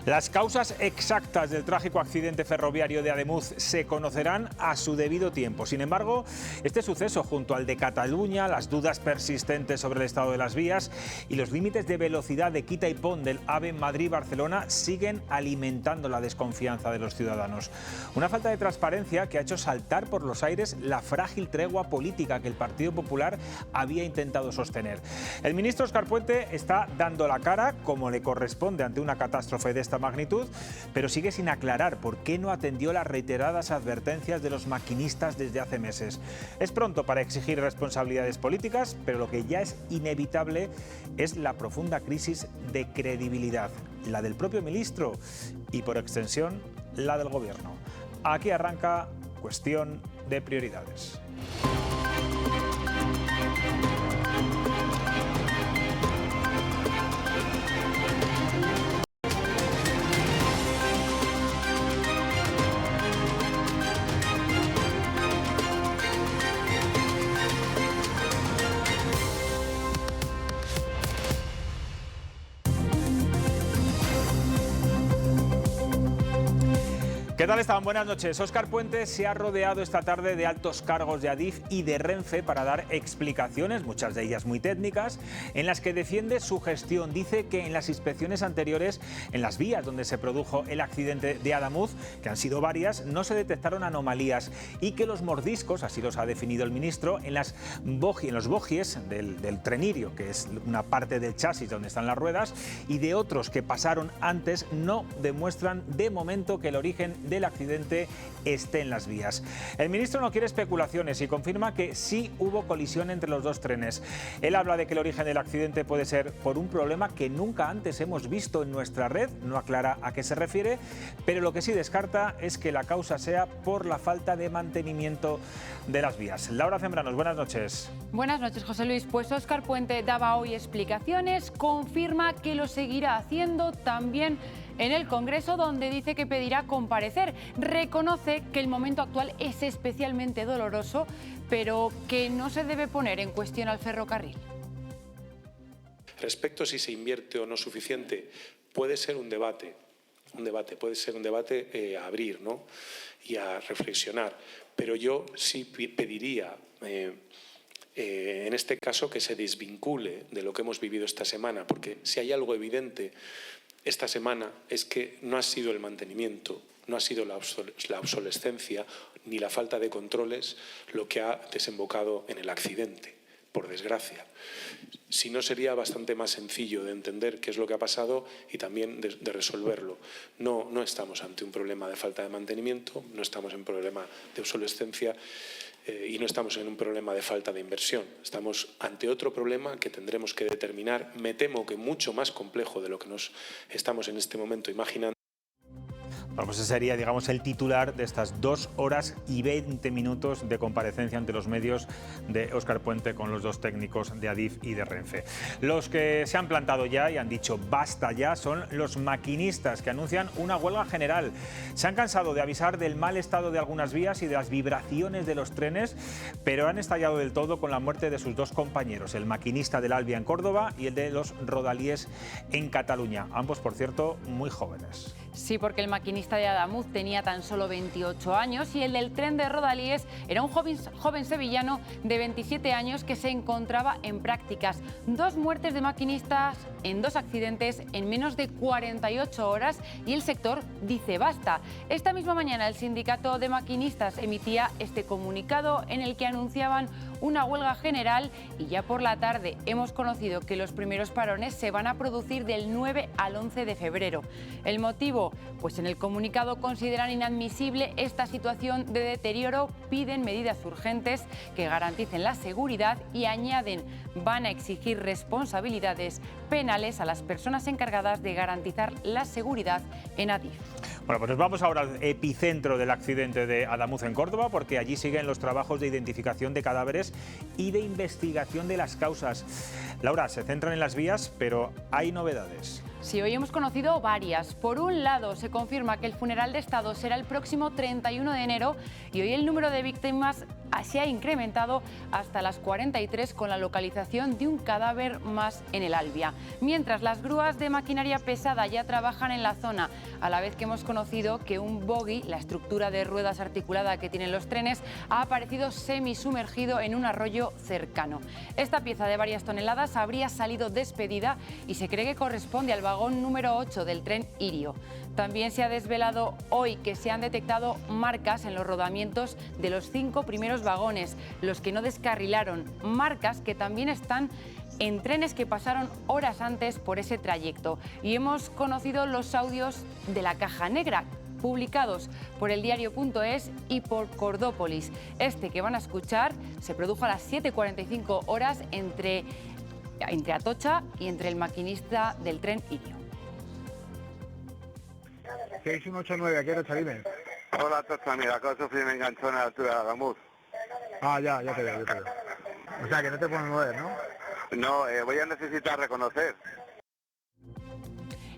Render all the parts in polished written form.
Las causas exactas del trágico accidente ferroviario de Ademuz se conocerán a su debido tiempo. Sin embargo, este suceso, junto al de Cataluña, las dudas persistentes sobre el estado de las vías y los límites de velocidad de quita y pon del AVE Madrid-Barcelona siguen alimentando la desconfianza de los ciudadanos. Una falta de transparencia que ha hecho saltar por los aires la frágil tregua política que el Partido Popular había intentado sostener. El ministro Óscar Puente está dando la cara, como le corresponde ante una catástrofe de esta magnitud, pero sigue sin aclarar por qué no atendió las reiteradas advertencias de los maquinistas desde hace meses. Es pronto para exigir responsabilidades políticas, pero lo que ya es inevitable es la profunda crisis de credibilidad, la del propio ministro y, por extensión, la del Gobierno. Aquí arranca Cuestión de Prioridades. ¿Qué tal estaban? Buenas noches. Óscar Puente se ha rodeado esta tarde de altos cargos de Adif y de Renfe para dar explicaciones, muchas de ellas muy técnicas, en las que defiende su gestión. Dice que en las inspecciones anteriores, en las vías donde se produjo el accidente de Ademuz, que han sido varias, no se detectaron anomalías y que los mordiscos, así los ha definido el ministro, en los bogies del trenirio, que es una parte del chasis donde están las ruedas, y de otros que pasaron antes, no demuestran de momento que el origen del accidente esté en las vías. El ministro no quiere especulaciones y confirma que sí hubo colisión entre los dos trenes. Él habla de que el origen del accidente puede ser por un problema que nunca antes hemos visto en nuestra red, no aclara a qué se refiere, pero lo que sí descarta es que la causa sea por la falta de mantenimiento de las vías. Laura Zembranos, buenas noches. Buenas noches, José Luis. Pues Óscar Puente daba hoy explicaciones, confirma que lo seguirá haciendo también en el Congreso, donde dice que pedirá comparecer. Reconoce que el momento actual es especialmente doloroso, pero que no se debe poner en cuestión al ferrocarril. Respecto a si se invierte o no suficiente, puede ser un debate a abrir, ¿no? Y a reflexionar. Pero yo sí pediría, en este caso, que se desvincule de lo que hemos vivido esta semana, porque si hay algo evidente esta semana es que no ha sido el mantenimiento, no ha sido la obsolescencia ni la falta de controles lo que ha desembocado en el accidente, por desgracia. Si no, sería bastante más sencillo de entender qué es lo que ha pasado y también de resolverlo. No estamos ante un problema de falta de mantenimiento, no estamos en un problema de obsolescencia y no estamos en un problema de falta de inversión. Estamos ante otro problema que tendremos que determinar, me temo que mucho más complejo de lo que nos estamos en este momento imaginando. Bueno, pues ese sería, digamos, el titular de estas 2 horas y 20 minutos de comparecencia ante los medios de Óscar Puente con los dos técnicos de Adif y de Renfe. Los que se han plantado ya y han dicho basta ya son los maquinistas, que anuncian una huelga general. Se han cansado de avisar del mal estado de algunas vías y de las vibraciones de los trenes, pero han estallado del todo con la muerte de sus dos compañeros, el maquinista del Alvia en Córdoba y el de los Rodalies en Cataluña. Ambos, por cierto, muy jóvenes. Sí, porque el maquinista de Ademuz tenía tan solo 28 años y el del tren de Rodalies era un joven sevillano de 27 años que se encontraba en prácticas. 2 muertes de maquinistas en 2 accidentes en menos de 48 horas y el sector dice basta. Esta misma mañana el sindicato de maquinistas emitía este comunicado en el que anunciaban una huelga general y ya por la tarde hemos conocido que los primeros parones se van a producir del 9 al 11 de febrero. ¿El motivo? Pues en el comunicado consideran inadmisible esta situación de deterioro, piden medidas urgentes que garanticen la seguridad y añaden van a exigir responsabilidades penales a las personas encargadas de garantizar la seguridad en Adif. Bueno, pues nos vamos ahora al epicentro del accidente de Ademuz en Córdoba, porque allí siguen los trabajos de identificación de cadáveres y de investigación de las causas. Laura, se centran en las vías, pero hay novedades. Sí, hoy hemos conocido varias. Por un lado, se confirma que el funeral de Estado será el próximo 31 de enero y hoy el número de víctimas se ha incrementado hasta las 43 con la localización de un cadáver más en el Albia. Mientras las grúas de maquinaria pesada ya trabajan en la zona, a la vez que hemos conocido que un bogie, la estructura de ruedas articulada que tienen los trenes, ha aparecido semisumergido en un arroyo cercano. Esta pieza de varias toneladas habría salido despedida y se cree que corresponde al vagón número 8 del tren Irio. También se ha desvelado hoy que se han detectado marcas en los rodamientos de los 5 primeros vagones, los que no descarrilaron, marcas que también están en trenes que pasaron horas antes por ese trayecto. Y hemos conocido los audios de la caja negra, publicados por el diario.es y por Cordópolis. Este que van a escuchar se produjo a las 7:45 horas entre Atocha y entre el maquinista del tren Irio. 6189, aquí Atocha, dime. Hola, Atocha, mira, acabo de sufrir un enganchón a la altura de Adamuz. Ah, ya te veo. O sea, que no te puedes mover, ¿no? No, voy a necesitar reconocer.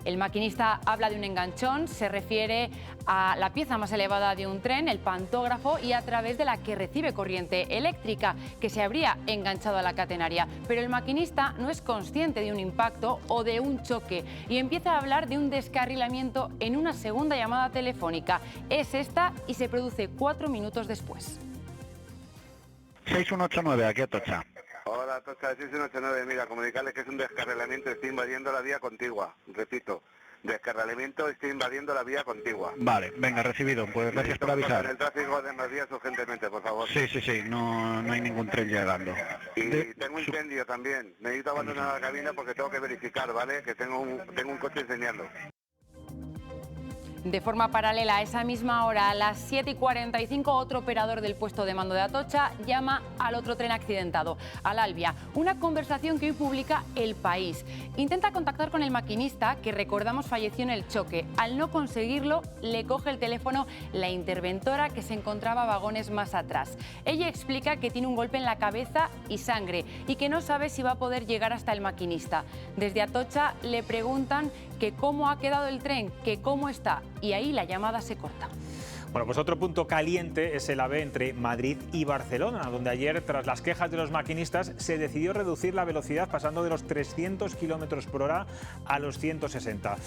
El maquinista habla de un enganchón, se refiere a la pieza más elevada de un tren, el pantógrafo, y a través de la que recibe corriente eléctrica, que se habría enganchado a la catenaria. Pero el maquinista no es consciente de un impacto o de un choque y empieza a hablar de un descarrilamiento en una segunda llamada telefónica. Es esta y se produce 4 minutos después. 6189, aquí Atocha. Hola, Atocha, 6189, mira, comunicarles que es un descarrilamiento, estoy invadiendo la vía contigua. Repito, descarrilamiento, estoy invadiendo la vía contigua. Vale, venga, recibido, pues gracias por avisar. El tráfico de más vías urgentemente, por favor. Sí, no hay ningún tren llegando. Y tengo incendio también, necesito abandonar la cabina porque tengo que verificar, ¿vale? Que tengo un coche enseñando. De forma paralela, a esa misma hora, a las 7:45, otro operador del puesto de mando de Atocha llama al otro tren accidentado, al Albia. Una conversación que hoy publica El País. Intenta contactar con el maquinista, que recordamos falleció en el choque. Al no conseguirlo, le coge el teléfono la interventora, que se encontraba vagones más atrás. Ella explica que tiene un golpe en la cabeza y sangre y que no sabe si va a poder llegar hasta el maquinista. Desde Atocha le preguntan que cómo ha quedado el tren, que cómo está, y ahí la llamada se corta. Bueno, pues otro punto caliente es el AVE entre Madrid y Barcelona, donde ayer, tras las quejas de los maquinistas, se decidió reducir la velocidad pasando de los 300 km por hora a los 160.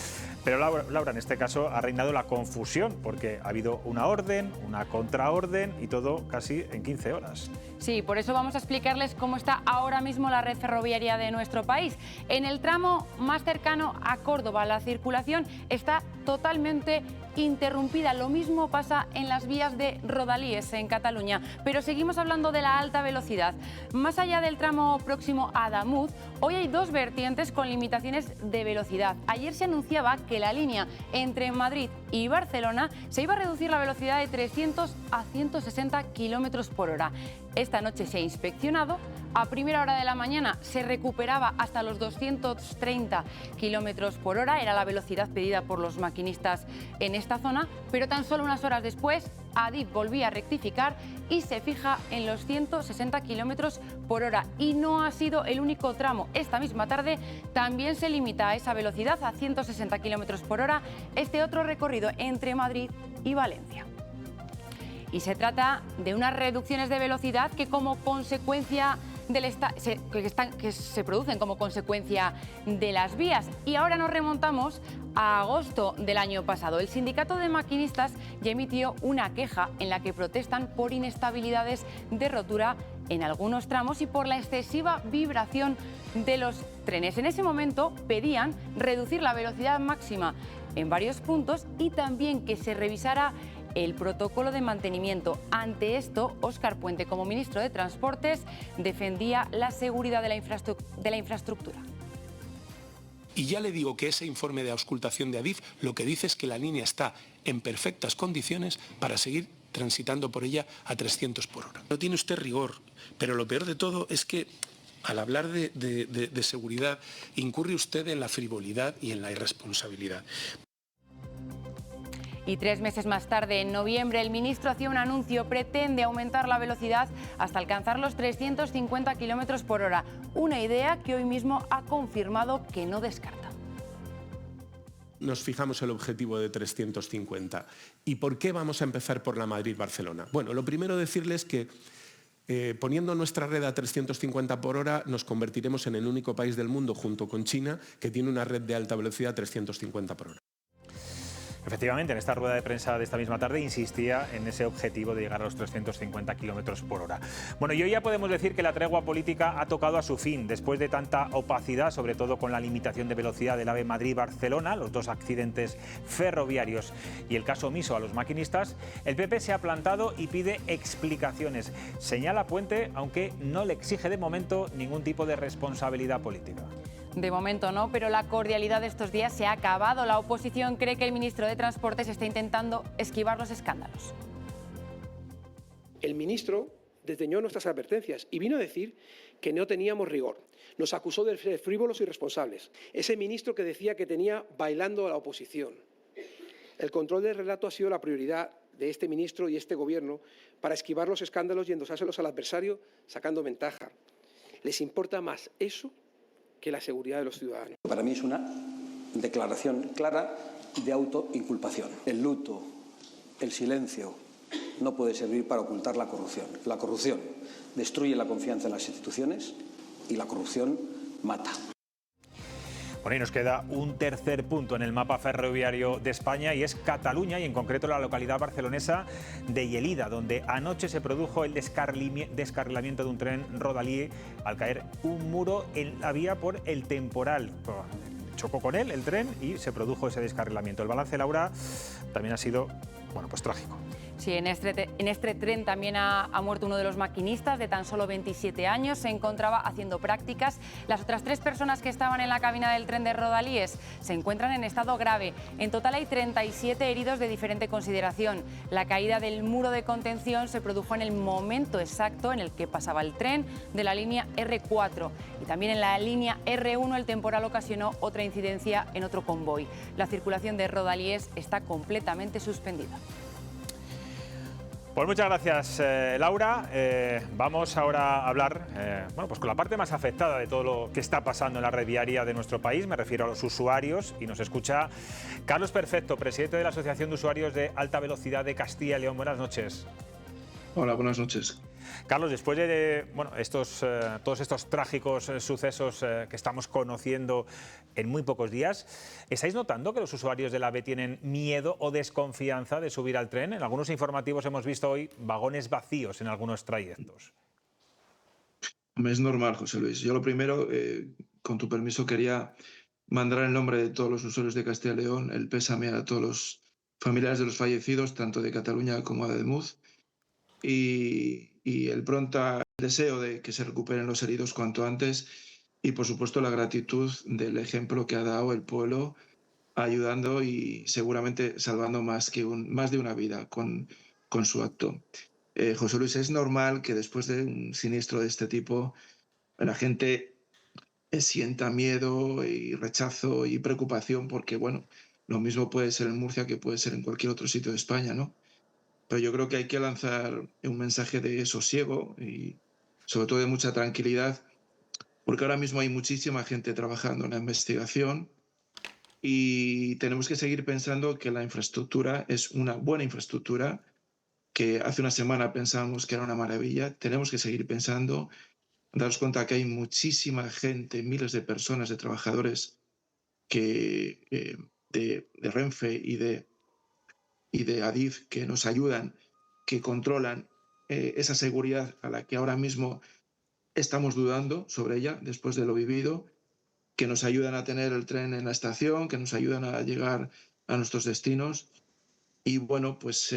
Pero Laura, en este caso ha reinado la confusión, porque ha habido una orden, una contraorden y todo casi en 15 horas. Sí, por eso vamos a explicarles cómo está ahora mismo la red ferroviaria de nuestro país. En el tramo más cercano a Córdoba, la circulación está totalmente interrumpida. Lo mismo pasa en las vías de Rodalies en Cataluña, pero seguimos hablando de la alta velocidad. Más allá del tramo próximo a Adamuz, hoy hay 2 vertientes con limitaciones de velocidad. Ayer se anunciaba que la línea entre Madrid y Barcelona se iba a reducir la velocidad de 300 a 160 km por hora. Esta noche se ha inspeccionado. A primera hora de la mañana se recuperaba hasta los 230 km por hora, era la velocidad pedida por los maquinistas en esta zona, pero tan solo unas horas después Adif volvía a rectificar y se fija en los 160 km por hora. Y no ha sido el único tramo. Esta misma tarde también se limita a esa velocidad, a 160 km por hora, este otro recorrido entre Madrid y Valencia. Y se trata de unas reducciones de velocidad que como consecuencia que se producen como consecuencia de las vías. Y ahora nos remontamos a agosto del año pasado. El sindicato de maquinistas ya emitió una queja en la que protestan por inestabilidades de rotura en algunos tramos y por la excesiva vibración de los trenes. En ese momento pedían reducir la velocidad máxima en varios puntos y también que se revisara el protocolo de mantenimiento. Ante esto, Óscar Puente, como ministro de Transportes, defendía la seguridad de la infraestructura. Y ya le digo que ese informe de auscultación de Adif lo que dice es que la línea está en perfectas condiciones para seguir transitando por ella a 300 por hora. No tiene usted rigor, pero lo peor de todo es que al hablar de seguridad incurre usted en la frivolidad y en la irresponsabilidad. Y 3 meses más tarde, en noviembre, el ministro hacía un anuncio: pretende aumentar la velocidad hasta alcanzar los 350 km por hora. Una idea que hoy mismo ha confirmado que no descarta. Nos fijamos el objetivo de 350. ¿Y por qué vamos a empezar por la Madrid-Barcelona? Bueno, lo primero decirles que Poniendo nuestra red a 350 por hora, nos convertiremos en el único país del mundo, junto con China, que tiene una red de alta velocidad a 350 por hora. Efectivamente, en esta rueda de prensa de esta misma tarde insistía en ese objetivo de llegar a los 350 kilómetros por hora. Bueno, y hoy ya podemos decir que la tregua política ha tocado a su fin. Después de tanta opacidad, sobre todo con la limitación de velocidad del AVE Madrid-Barcelona, los dos accidentes ferroviarios y el caso omiso a los maquinistas, el PP se ha plantado y pide explicaciones. Señala Puente, aunque no le exige de momento ningún tipo de responsabilidad política. De momento no, pero la cordialidad de estos días se ha acabado. La oposición cree que el ministro de Transportes está intentando esquivar los escándalos. El ministro desdeñó nuestras advertencias y vino a decir que no teníamos rigor. Nos acusó de ser frívolos y irresponsables. Ese ministro que decía que tenía bailando a la oposición. El control del relato ha sido la prioridad de este ministro y este gobierno para esquivar los escándalos y endosárselos al adversario sacando ventaja. Les importa más eso que la seguridad de los ciudadanos. Para mí es una declaración clara de autoinculpación. El luto, el silencio no puede servir para ocultar la corrupción. La corrupción destruye la confianza en las instituciones y la corrupción mata. Bueno, y nos queda un tercer punto en el mapa ferroviario de España y es Cataluña y en concreto la localidad barcelonesa de Lleida, donde anoche se produjo el descarrilamiento de un tren rodalí al caer un muro en la vía por el temporal. Chocó con él el tren y se produjo ese descarrilamiento. El balance, Laura, también ha sido, bueno, pues trágico. Sí, en este tren también ha muerto uno de los maquinistas de tan solo 27 años. Se encontraba haciendo prácticas. Las otras 3 personas que estaban en la cabina del tren de Rodalíes se encuentran en estado grave. En total hay 37 heridos de diferente consideración. La caída del muro de contención se produjo en el momento exacto en el que pasaba el tren de la línea R4. Y también en la línea R1 el temporal ocasionó otra incidencia en otro convoy. La circulación de Rodalíes está completamente suspendida. Pues muchas gracias, Laura. Vamos ahora a hablar bueno, pues con la parte más afectada de todo lo que está pasando en la red viaria de nuestro país. Me refiero a los usuarios y nos escucha Carlos Perfecto, presidente de la Asociación de Usuarios de Alta Velocidad de Castilla y León. Buenas noches. Hola, buenas noches. Carlos, después de bueno, todos estos trágicos sucesos que estamos conociendo en muy pocos días, ¿estáis notando que los usuarios del AVE tienen miedo o desconfianza de subir al tren? En algunos informativos hemos visto hoy vagones vacíos en algunos trayectos. Es normal, José Luis. Yo lo primero, con tu permiso, quería mandar en nombre de todos los usuarios de Castilla y León el pésame a todos los familiares de los fallecidos, tanto de Cataluña como de Ademuz, y el pronto deseo de que se recuperen los heridos cuanto antes y, por supuesto, la gratitud del ejemplo que ha dado el pueblo ayudando y seguramente salvando más de una vida con su acto. José Luis, es normal que después de un siniestro de este tipo la gente sienta miedo y rechazo y preocupación porque, bueno, lo mismo puede ser en Murcia que puede ser en cualquier otro sitio de España, ¿no? Pero yo creo que hay que lanzar un mensaje de sosiego y sobre todo de mucha tranquilidad, porque ahora mismo hay muchísima gente trabajando en la investigación y tenemos que seguir pensando que la infraestructura es una buena infraestructura, que hace una semana pensábamos que era una maravilla. Tenemos que seguir pensando, daros cuenta que hay muchísima gente, miles de personas, de trabajadores que, de Renfe y de Adif que nos ayudan, que controlan esa seguridad a la que ahora mismo estamos dudando sobre ella después de lo vivido, que nos ayudan a tener el tren en la estación, que nos ayudan a llegar a nuestros destinos. Y bueno, pues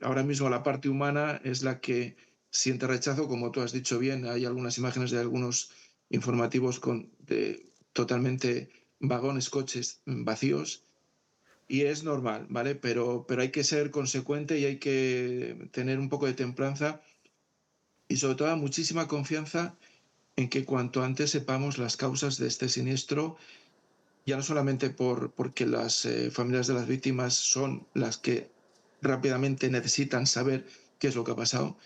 ahora mismo la parte humana es la que siente rechazo, como tú has dicho bien. Hay algunas imágenes de algunos informativos de totalmente vagones, coches vacíos. Y es normal, ¿vale? Pero hay que ser consecuente y hay que tener un poco de templanza y sobre todo muchísima confianza en que cuanto antes sepamos las causas de este siniestro, ya no solamente porque las familias de las víctimas son las que rápidamente necesitan saber qué es lo que ha pasado,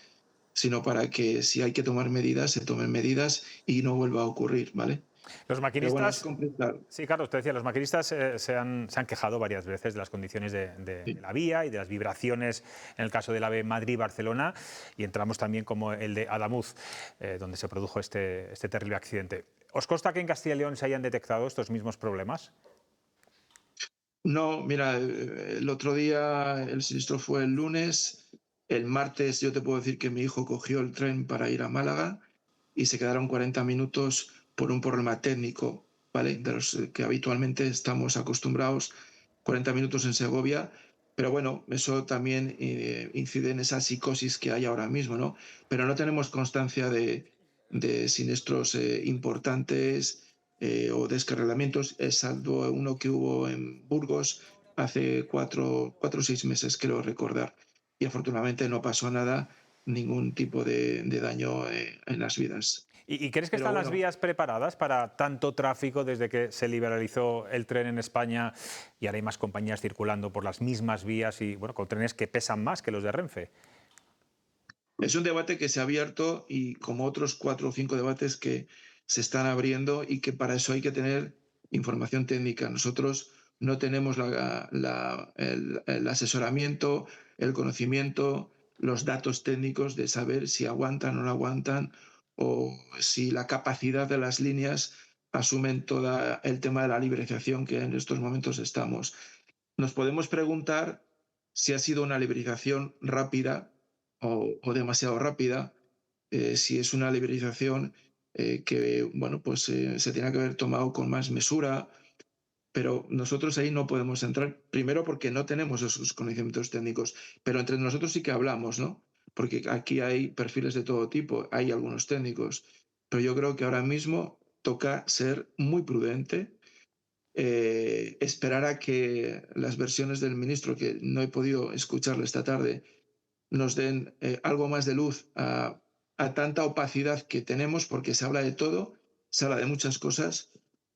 sino para que si hay que tomar medidas, se tomen medidas y no vuelva a ocurrir, ¿vale? Los Pero bueno, es maquinistas, complicado. sí, Carlos, te decía, los maquinistas se han quejado varias veces de las condiciones Sí. de la vía y de las vibraciones en el caso del AVE Madrid-Barcelona, y entramos también como el de Adamuz, donde se produjo este terrible accidente. ¿Os consta que en Castilla y León se hayan detectado estos mismos problemas? No, mira, el otro día el sinistro fue el lunes. El martes yo te puedo decir que mi hijo cogió el tren para ir a Málaga y se quedaron 40 minutos por un problema técnico, ¿vale? De los que habitualmente estamos acostumbrados, 40 minutos en Segovia. Pero bueno, eso también incide en esa psicosis que hay ahora mismo, ¿no? Pero no tenemos constancia de siniestros importantes o descarrilamientos, salvo uno que hubo en Burgos hace 4 o 6 meses, creo recordar. Y afortunadamente no pasó nada, ningún tipo de daño en las vidas. ¿Y crees que Pero están las bueno, vías preparadas para tanto tráfico desde que se liberalizó el tren en España y ahora hay más compañías circulando por las mismas vías y bueno, con trenes que pesan más que los de Renfe? es un debate que se ha abierto y como otros 4 o 5 debates que se están abriendo y que para eso hay que tener información técnica. Nosotros no tenemos el asesoramiento, el conocimiento, los datos técnicos de saber si aguantan o no aguantan o si la capacidad de las líneas asumen todo el tema de la liberalización que en estos momentos estamos. Nos podemos preguntar si ha sido una liberalización rápida o demasiado rápida, si es una liberalización que bueno, pues, se tiene que haber tomado con más mesura, pero nosotros ahí no podemos entrar, primero porque no tenemos esos conocimientos técnicos, pero entre nosotros sí que hablamos, ¿no? Porque aquí hay perfiles de todo tipo, hay algunos técnicos, pero yo creo que ahora mismo toca ser muy prudente, esperar a que las versiones del ministro, que no he podido escucharle esta tarde, nos den algo más de luz a tanta opacidad que tenemos, porque se habla de todo, se habla de muchas cosas,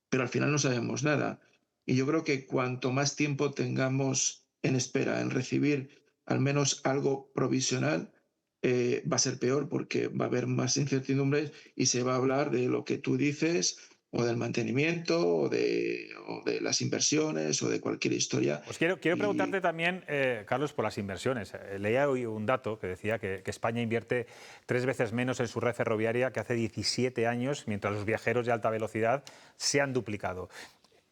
pero al final no sabemos nada. Y yo creo que cuanto más tiempo tengamos en espera, en recibir al menos algo provisional, va a ser peor porque va a haber más incertidumbres y se va a hablar de lo que tú dices o del mantenimiento o de las inversiones o de cualquier historia. Pues quiero Y preguntarte también, Carlos, por las inversiones. Leía hoy un dato que decía que España invierte 3 veces menos en su red ferroviaria que hace 17 años, mientras los viajeros de alta velocidad se han duplicado.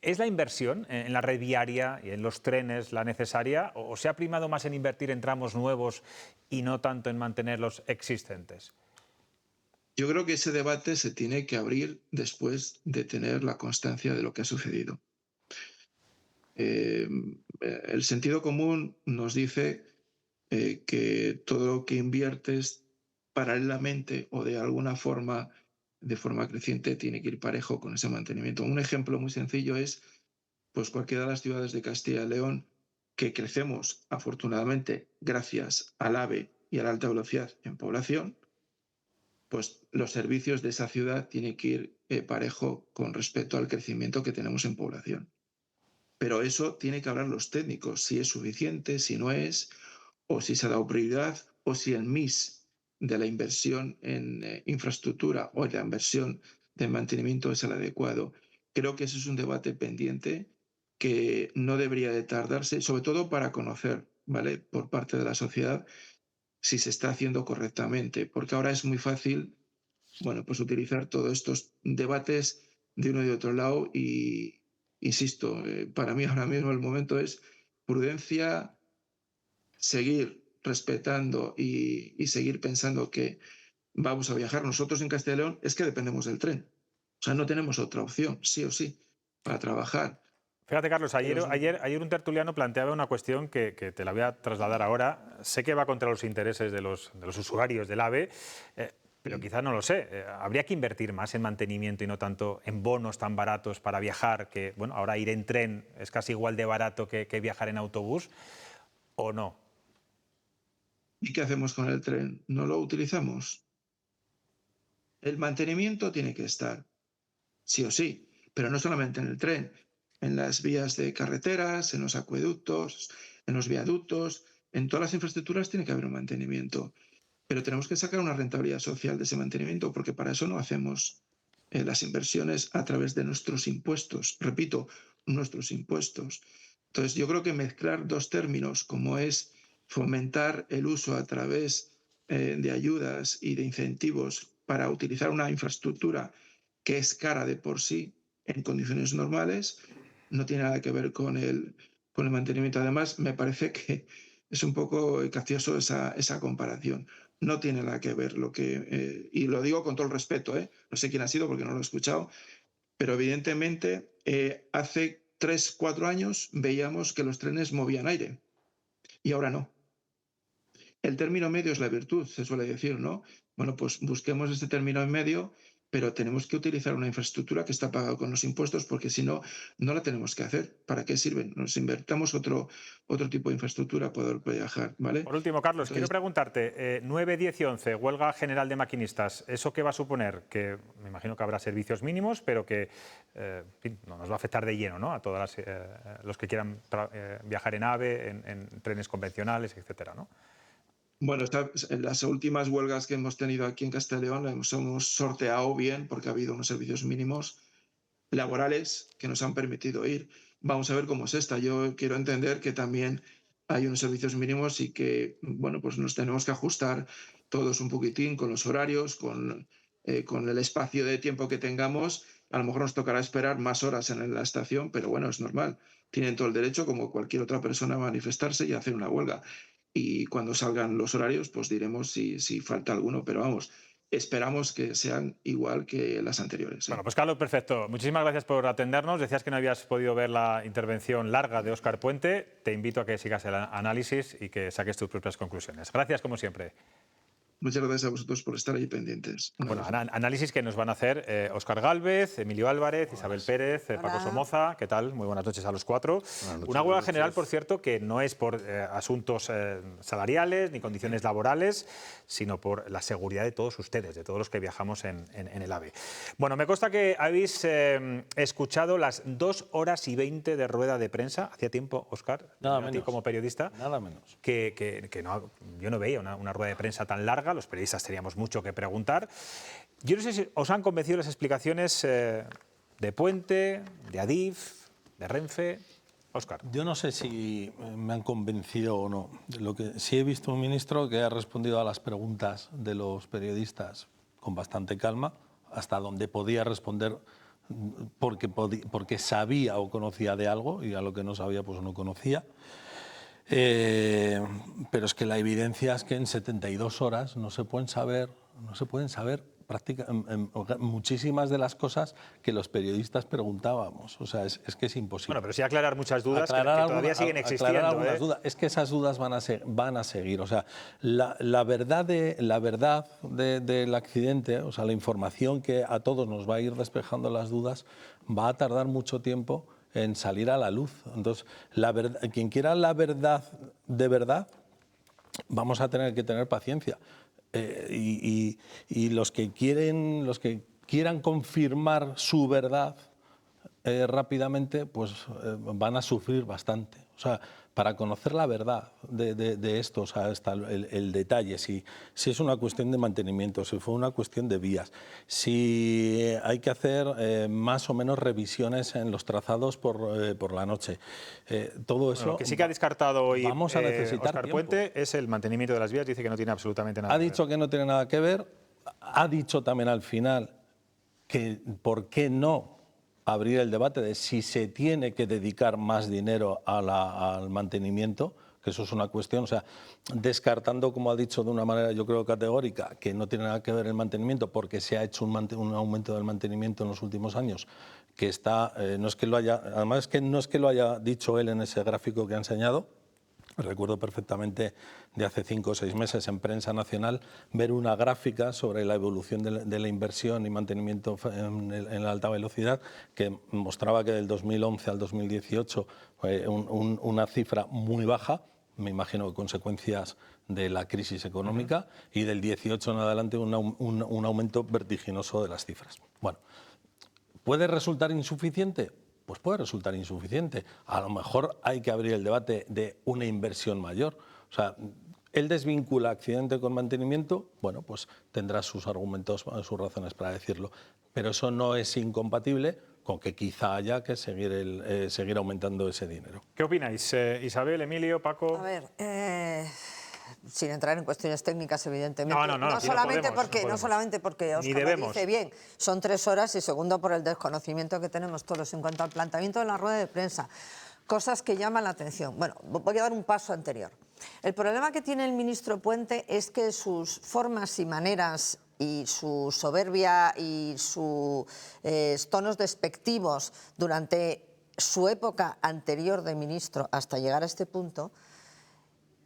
¿Es la inversión en la red viaria y en los trenes la necesaria o se ha primado más en invertir en tramos nuevos y no tanto en mantener los existentes? yo creo que ese debate se tiene que abrir después de tener la constancia de lo que ha sucedido. Eh, el sentido común nos dice que todo lo que inviertes paralelamente o de alguna forma, de forma creciente, tiene que ir parejo con ese mantenimiento. Un ejemplo muy sencillo es pues cualquiera de las ciudades de Castilla y León que crecemos afortunadamente gracias al AVE y a la alta velocidad en población, pues los servicios de esa ciudad tienen que ir parejo con respecto al crecimiento que tenemos en población. Pero eso tiene que hablar los técnicos, si es suficiente, si no es, o si se ha dado prioridad, o si el mix de la inversión en infraestructura o la inversión de mantenimiento es el adecuado. Creo que ese es un debate pendiente que no debería de tardarse, sobre todo para conocer, ¿vale?, por parte de la sociedad si se está haciendo correctamente, porque ahora es muy fácil, bueno, pues utilizar todos estos debates de uno y de otro lado y, insisto, para mí ahora mismo el momento es prudencia, seguir respetando y seguir pensando que vamos a viajar. Nosotros en Castilla y León es que dependemos del tren. O sea, no tenemos otra opción, sí o sí, para trabajar. Fíjate, Carlos, Pero es ayer un tertuliano planteaba una cuestión que te la voy a trasladar ahora. Sé que va contra los intereses de los usuarios del AVE, pero quizás no lo sé. Habría que invertir más en mantenimiento y no tanto en bonos tan baratos para viajar, que bueno, ahora ir en tren es casi igual de barato que viajar en autobús, ¿o no? ¿Y qué hacemos con el tren? ¿No lo utilizamos? El mantenimiento tiene que estar, sí o sí, pero no solamente en el tren, en las vías de carreteras, en los acueductos, en los viaductos, en todas las infraestructuras tiene que haber un mantenimiento. Pero tenemos que sacar una rentabilidad social de ese mantenimiento porque para eso no hacemos las inversiones a través de nuestros impuestos. Repito, nuestros impuestos. Entonces, yo creo que mezclar dos términos, como es fomentar el uso a través de ayudas y de incentivos para utilizar una infraestructura que es cara de por sí en condiciones normales, no tiene nada que ver con el mantenimiento. Además, me parece que es un poco capcioso esa comparación. No tiene nada que ver y lo digo con todo el respeto, no sé quién ha sido porque no lo he escuchado, pero evidentemente hace 3, 4 años veíamos que los trenes movían aire y ahora no. El término medio es la virtud, se suele decir, ¿no? Bueno, pues busquemos este término en medio, pero tenemos que utilizar una infraestructura que está pagada con los impuestos, porque si no, no la tenemos que hacer. ¿Para qué sirven? Nos invertamos otro tipo de infraestructura para poder viajar, ¿vale? Por último, Carlos, quiero preguntarte, 9, 10 y 11, huelga general de maquinistas, ¿eso qué va a suponer? Que me imagino que habrá servicios mínimos, pero que en fin, no nos va a afectar de lleno, ¿no? A todos los que quieran viajar en AVE, en trenes convencionales, etcétera, ¿no? Bueno, en las últimas huelgas que hemos tenido aquí en Castilla y León hemos sorteado bien porque ha habido unos servicios mínimos laborales que nos han permitido ir. Vamos a ver cómo es esta. Yo quiero entender que también hay unos servicios mínimos y que, bueno, pues nos tenemos que ajustar todos un poquitín con los horarios, con el espacio de tiempo que tengamos. A lo mejor nos tocará esperar más horas en la estación, pero bueno, es normal. Tienen todo el derecho, como cualquier otra persona, a manifestarse y hacer una huelga. Y cuando salgan los horarios, pues diremos si falta alguno, pero vamos, esperamos que sean igual que las anteriores. Bueno, pues Carlos, perfecto. Muchísimas gracias por atendernos. Decías que no habías podido ver la intervención larga de Óscar Puente. Te invito a que sigas el análisis y que saques tus propias conclusiones. Gracias, como siempre. Muchas gracias a vosotros por estar ahí pendientes. Bueno, análisis que nos van a hacer Óscar Gálvez, Emilio Álvarez, Isabel Pérez, Paco Somoza. ¿Qué tal? Muy buenas noches a los cuatro. Una huelga general, por cierto, que no es por asuntos salariales ni condiciones laborales, sino por la seguridad de todos ustedes, de todos los que viajamos en el AVE. Bueno, me consta que habéis escuchado las 2 horas y 20 de rueda de prensa. ¿Hacía tiempo, Óscar, a ti como periodista? Nada menos. Que no, yo no veía una rueda de prensa tan larga. Los periodistas teníamos mucho que preguntar. Yo no sé si os han convencido las explicaciones de Puente, de Adif, de Renfe. Óscar. Yo no sé si me han convencido o no. Lo que sí he visto un ministro que ha respondido a las preguntas de los periodistas con bastante calma, hasta donde podía responder porque sabía o conocía de algo, y a lo que no sabía pues no conocía. Pero es que la evidencia es que en 72 horas no se pueden saber muchísimas de las cosas que los periodistas preguntábamos. O sea, es que es imposible. Bueno, pero sí aclarar muchas dudas que todavía siguen existiendo. Dudas. Es que esas dudas van a seguir. O sea, la verdad del accidente, o sea, la información que a todos nos va a ir despejando las dudas, va a tardar mucho tiempo en salir a la luz. Entonces, quien quiera la verdad de verdad, vamos a tener que tener paciencia. Y los que quieran confirmar su verdad rápidamente, pues van a sufrir bastante. O sea, para conocer la verdad de esto, o sea, hasta el detalle, si es una cuestión de mantenimiento, si fue una cuestión de vías, si hay que hacer más o menos revisiones en los trazados por la noche, todo eso... Lo que sí que ha descartado hoy vamos a necesitar Óscar Puente es el mantenimiento de las vías. Dice que no tiene absolutamente nada que ver. Ha dicho que no tiene nada que ver, ha dicho también al final que por qué no abrir el debate de si se tiene que dedicar más dinero al mantenimiento, que eso es una cuestión, o sea, descartando, como ha dicho de una manera yo creo categórica, que no tiene nada que ver el mantenimiento porque se ha hecho un aumento del mantenimiento en los últimos años, que está, no es que lo haya, además es que no es que lo haya dicho él en ese gráfico que ha enseñado. Recuerdo perfectamente de hace 5 o 6 meses en prensa nacional ver una gráfica sobre la evolución de la inversión y mantenimiento en la alta velocidad que mostraba que del 2011 al 2018 una cifra muy baja, me imagino que consecuencias de la crisis económica, y del 18 en adelante un aumento vertiginoso de las cifras. Bueno, ¿puede resultar insuficiente? Pues puede resultar insuficiente. A lo mejor hay que abrir el debate de una inversión mayor. O sea, Él desvincula accidente con mantenimiento, bueno, pues tendrá sus argumentos, sus razones para decirlo, pero eso no es incompatible con que quizá haya que seguir aumentando ese dinero. ¿Qué opináis? Isabel, Emilio, Paco. A ver, sin entrar en cuestiones técnicas, evidentemente. No solamente podemos. porque Óscar lo dice bien, son 3 horas, y segundo por el desconocimiento que tenemos todos en cuanto al planteamiento de la rueda de prensa. Cosas que llaman la atención. Bueno, voy a dar un paso anterior. El problema que tiene el ministro Puente es que sus formas y maneras y su soberbia y sus tonos despectivos durante su época anterior de ministro hasta llegar a este punto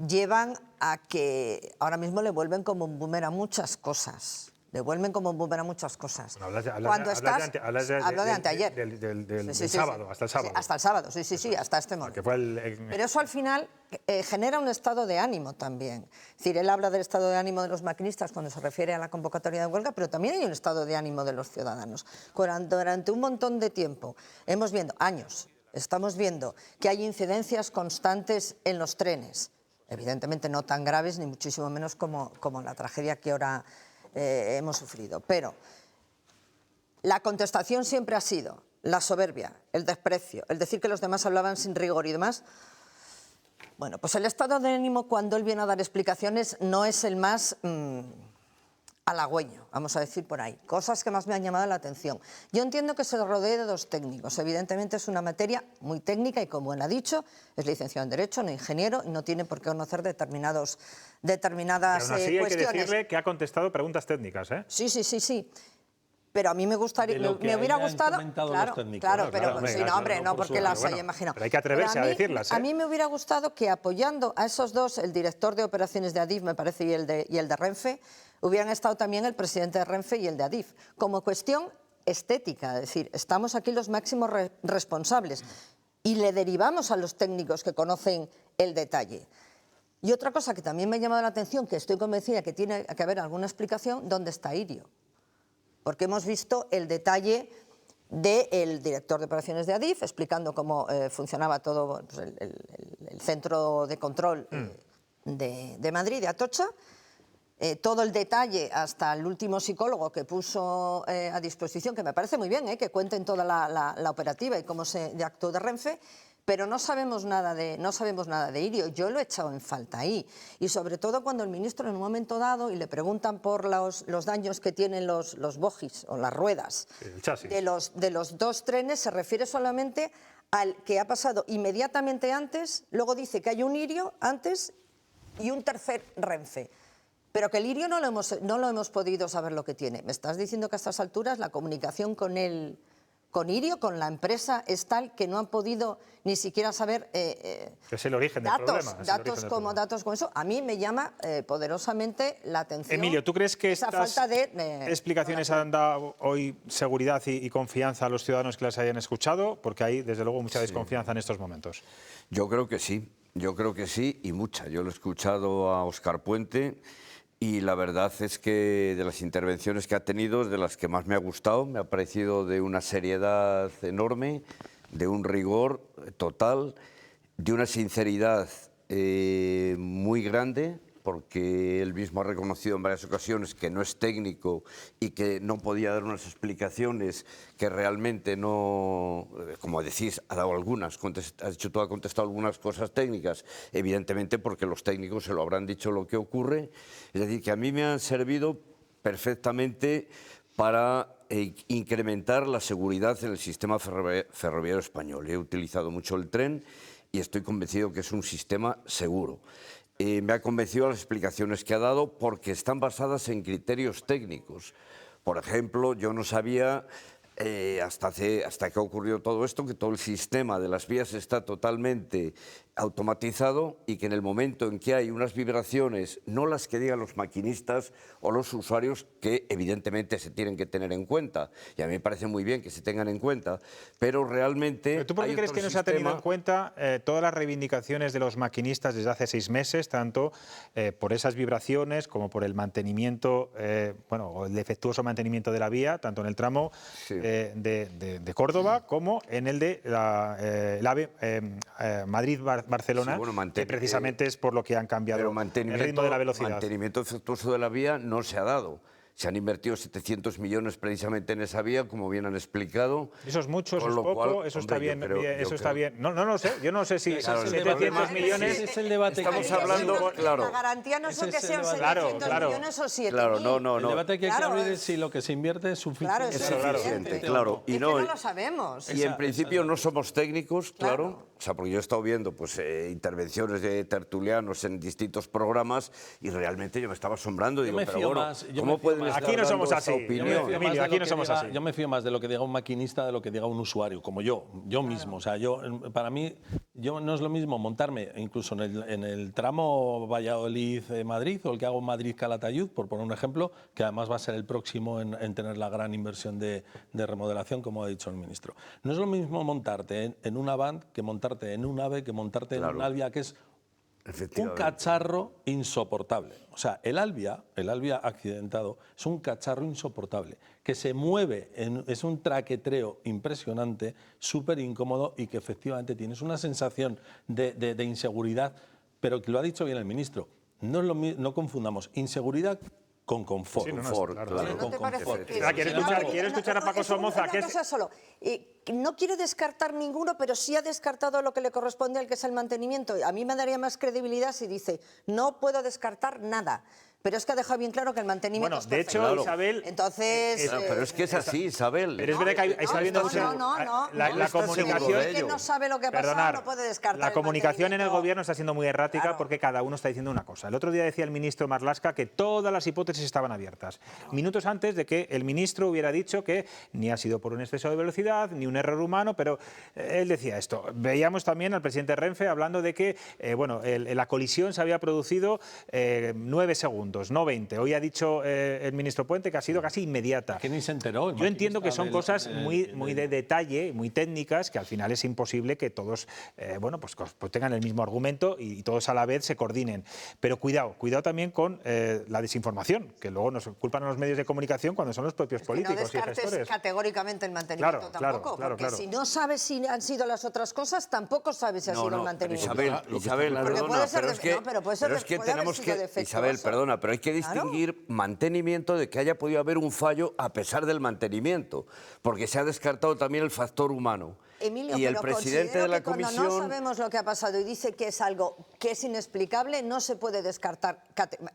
llevan a que ahora mismo le vuelven como un boomerang a muchas cosas. Bueno, hablo de anteayer. Del sábado, hasta el sábado. Sí, hasta el sábado, sí, hasta este momento. Pero eso al final genera un estado de ánimo también. Es decir, él habla del estado de ánimo de los maquinistas cuando se refiere a la convocatoria de huelga, pero también hay un estado de ánimo de los ciudadanos. Durante un montón de tiempo, estamos viendo que hay incidencias constantes en los trenes. Evidentemente no tan graves, ni muchísimo menos como la tragedia que ahora hemos sufrido. Pero la contestación siempre ha sido la soberbia, el desprecio, el decir que los demás hablaban sin rigor y demás. Bueno, pues el estado de ánimo cuando él viene a dar explicaciones no es el más halagüeño, vamos a decir por ahí. Cosas que más me han llamado la atención. Yo entiendo que se rodee de 2 técnicos. Evidentemente es una materia muy técnica y, como él ha dicho, es licenciado en Derecho, no ingeniero, y no tiene por qué conocer determinadas cuestiones. Aún así hay que decirle que ha contestado preguntas técnicas, ¿eh? Sí. Pero a mí me gustaría, me hubiera gustado, no porque las haya imaginado. Pero hay que atreverse a decirlas, ¿eh? A mí me hubiera gustado que, apoyando a esos dos, el director de operaciones de Adif, me parece, y el de Renfe, hubieran estado también el presidente de Renfe y el de Adif, como cuestión estética, es decir, estamos aquí los máximos responsables y le derivamos a los técnicos que conocen el detalle. Y otra cosa que también me ha llamado la atención, que estoy convencida que tiene que haber alguna explicación, ¿dónde está Irio? Porque hemos visto el detalle del director de operaciones de Adif explicando cómo funcionaba todo pues, el centro de control de Madrid, de Atocha, todo el detalle hasta el último psicólogo que puso a disposición, que me parece muy bien, que cuenten toda la operativa y cómo se actuó de Renfe. Pero no sabemos nada de Irio. Yo lo he echado en falta ahí. Y sobre todo cuando el ministro en un momento dado, y le preguntan por los daños que tienen los bogies o las ruedas de los 2 trenes, se refiere solamente al que ha pasado inmediatamente antes, luego dice que hay un Irio antes y un tercer Renfe. Pero que el Irio no lo hemos podido saber lo que tiene. ¿Me estás diciendo que a estas alturas la comunicación con Irio, con la empresa, es tal que no han podido ni siquiera saber es el origen del problema. Datos como eso. A mí me llama poderosamente la atención. Emilio, ¿tú crees que esa estas falta de explicaciones han dado hoy seguridad y confianza a los ciudadanos que las hayan escuchado? Porque hay, desde luego, mucha desconfianza en estos momentos. Yo creo que sí, y mucha. Yo lo he escuchado a Óscar Puente. Y la verdad es que de las intervenciones que ha tenido es de las que más me ha gustado, me ha parecido de una seriedad enorme, de un rigor total, de una sinceridad muy grande, porque él mismo ha reconocido en varias ocasiones que no es técnico y que no podía dar unas explicaciones que realmente no, como decís, ha dado algunas, ha dicho tú, ha contestado algunas cosas técnicas, evidentemente porque los técnicos se lo habrán dicho lo que ocurre. Es decir, que a mí me han servido perfectamente para incrementar la seguridad en el sistema ferroviario español. He utilizado mucho el tren y estoy convencido que es un sistema seguro. Me ha convencido las explicaciones que ha dado porque están basadas en criterios técnicos. Por ejemplo, yo no sabía, hasta que ocurrió todo esto, que todo el sistema de las vías está totalmente automatizado y que en el momento en que hay unas vibraciones, no las que digan los maquinistas o los usuarios, que evidentemente se tienen que tener en cuenta, y a mí me parece muy bien que se tengan en cuenta, pero realmente... ¿Pero tú por qué crees que no se ha tenido en cuenta todas las reivindicaciones de los maquinistas desde hace 6 meses, tanto por esas vibraciones como por el mantenimiento, o el defectuoso mantenimiento de la vía, tanto en el tramo de Córdoba como en el de la AVE Madrid-Barcelona? Barcelona, que precisamente es por lo que han cambiado el ritmo de la velocidad. Mantenimiento defectuoso de la vía no se ha dado. Se han invertido 700 millones precisamente en esa vía, como bien han explicado. Eso es mucho, eso es poco, eso está bien. Eso está bien. No lo sé. Yo no sé si 700 millones. Es el debate. Estamos hablando, claro. La garantía no es que sean 700 millones o 7.000. Claro, no. El debate que hay que abrir es si lo que se invierte es suficiente. Claro, es suficiente. Claro. Y no lo sabemos. Y en principio no somos técnicos, claro. O sea, porque yo he estado viendo pues, intervenciones de tertulianos en distintos programas y realmente yo me estaba asombrando. Digo, pero bueno, ¿cómo pueden estar aquí no somos así. opinión? Aquí no somos así. Yo me fío más de lo que diga un maquinista de lo que diga un usuario, como yo mismo. O sea, para mí no es lo mismo montarme incluso en el tramo Valladolid-Madrid o el que hago Madrid-Calatayud, por poner un ejemplo, que además va a ser el próximo en tener la gran inversión de remodelación, como ha dicho el ministro. No es lo mismo montarte en una van que montarte en un AVE, que montarte en un Alvia, que es un cacharro insoportable. O sea, el Alvia accidentado es un cacharro insoportable, que se mueve, es un traquetreo impresionante, súper incómodo y que efectivamente tienes una sensación de inseguridad, pero que lo ha dicho bien el ministro. No confundamos inseguridad con confort. Sí, claro. ¿No te parece que quiero escuchar a Paco Somoza. Una cosa solo. No quiere descartar ninguno, pero sí ha descartado lo que le corresponde al que es el mantenimiento. A mí me daría más credibilidad si dice, no puedo descartar nada. Pero es que ha dejado bien claro que el mantenimiento es perfecto. De hecho, Isabel... Entonces... pero es que es así, Isabel. Pero es verdad que está habiendo la comunicación... Es que no sabe lo que ha pasado, no puede descartar. La comunicación en el Gobierno está siendo muy errática porque cada uno está diciendo una cosa. El otro día decía el ministro Marlaska que todas las hipótesis estaban abiertas. Minutos antes de que el ministro hubiera dicho que ni ha sido por un exceso de velocidad, ni un error humano, pero él decía esto. Veíamos también al presidente Renfe hablando de que la colisión se había producido 9 segundos. No 20. Hoy ha dicho el ministro Puente que ha sido casi inmediata. Que ni se enteró. Yo entiendo que son cosas muy de detalle, muy técnicas, que al final es imposible que todos pues tengan el mismo argumento y todos a la vez se coordinen. Pero cuidado también con la desinformación, que luego nos culpan a los medios de comunicación cuando son los propios políticos y gestores. No descartes categóricamente el mantenimiento tampoco, porque si no sabes si han sido las otras cosas, tampoco sabes si ha sido el mantenimiento. Isabel, perdona, pero es que tenemos que... Isabel, perdona, pero hay que distinguir mantenimiento de que haya podido haber un fallo a pesar del mantenimiento, porque se ha descartado también el factor humano. Emilio, y el presidente de la comisión... Cuando no sabemos lo que ha pasado y dice que es algo que es inexplicable, no se puede descartar.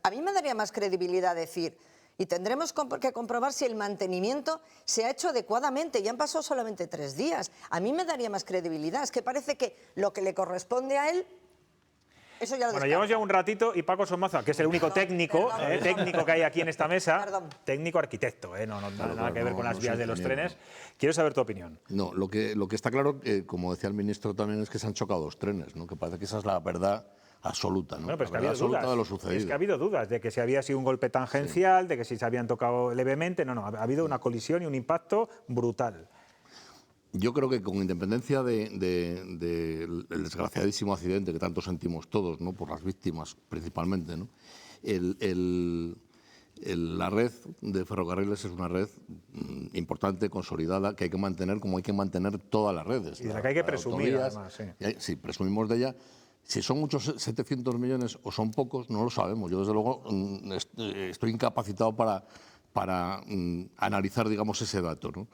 A mí me daría más credibilidad decir, y tendremos que comprobar si el mantenimiento se ha hecho adecuadamente. Ya han pasado solamente 3 días. A mí me daría más credibilidad. Es que parece que lo que le corresponde a él... Eso ya lo llevamos ya un ratito y Paco Somoza, que es el único técnico que hay aquí en esta mesa, técnico arquitecto, nada que ver con las vías de los trenes. Quiero saber tu opinión. No, lo que está claro, como decía el ministro también, es que se han chocado 2 trenes, ¿no? Que parece que esa es la verdad absoluta, ¿no? Bueno, pero la verdad absoluta de lo sucedido. Es que ha habido dudas de que si había sido un golpe tangencial, de que si se habían tocado levemente. No, ha habido una colisión y un impacto brutal. Yo creo que con independencia del desgraciadísimo accidente que tanto sentimos todos, ¿no? Por las víctimas principalmente, ¿no? La red de ferrocarriles es una red importante, consolidada, que hay que mantener como hay que mantener todas las redes. Y de la que hay que presumir, además. Sí, presumimos de ella. Si son muchos 700 millones o son pocos, no lo sabemos. Yo, desde luego, estoy incapacitado para analizar, digamos, ese dato, ¿no?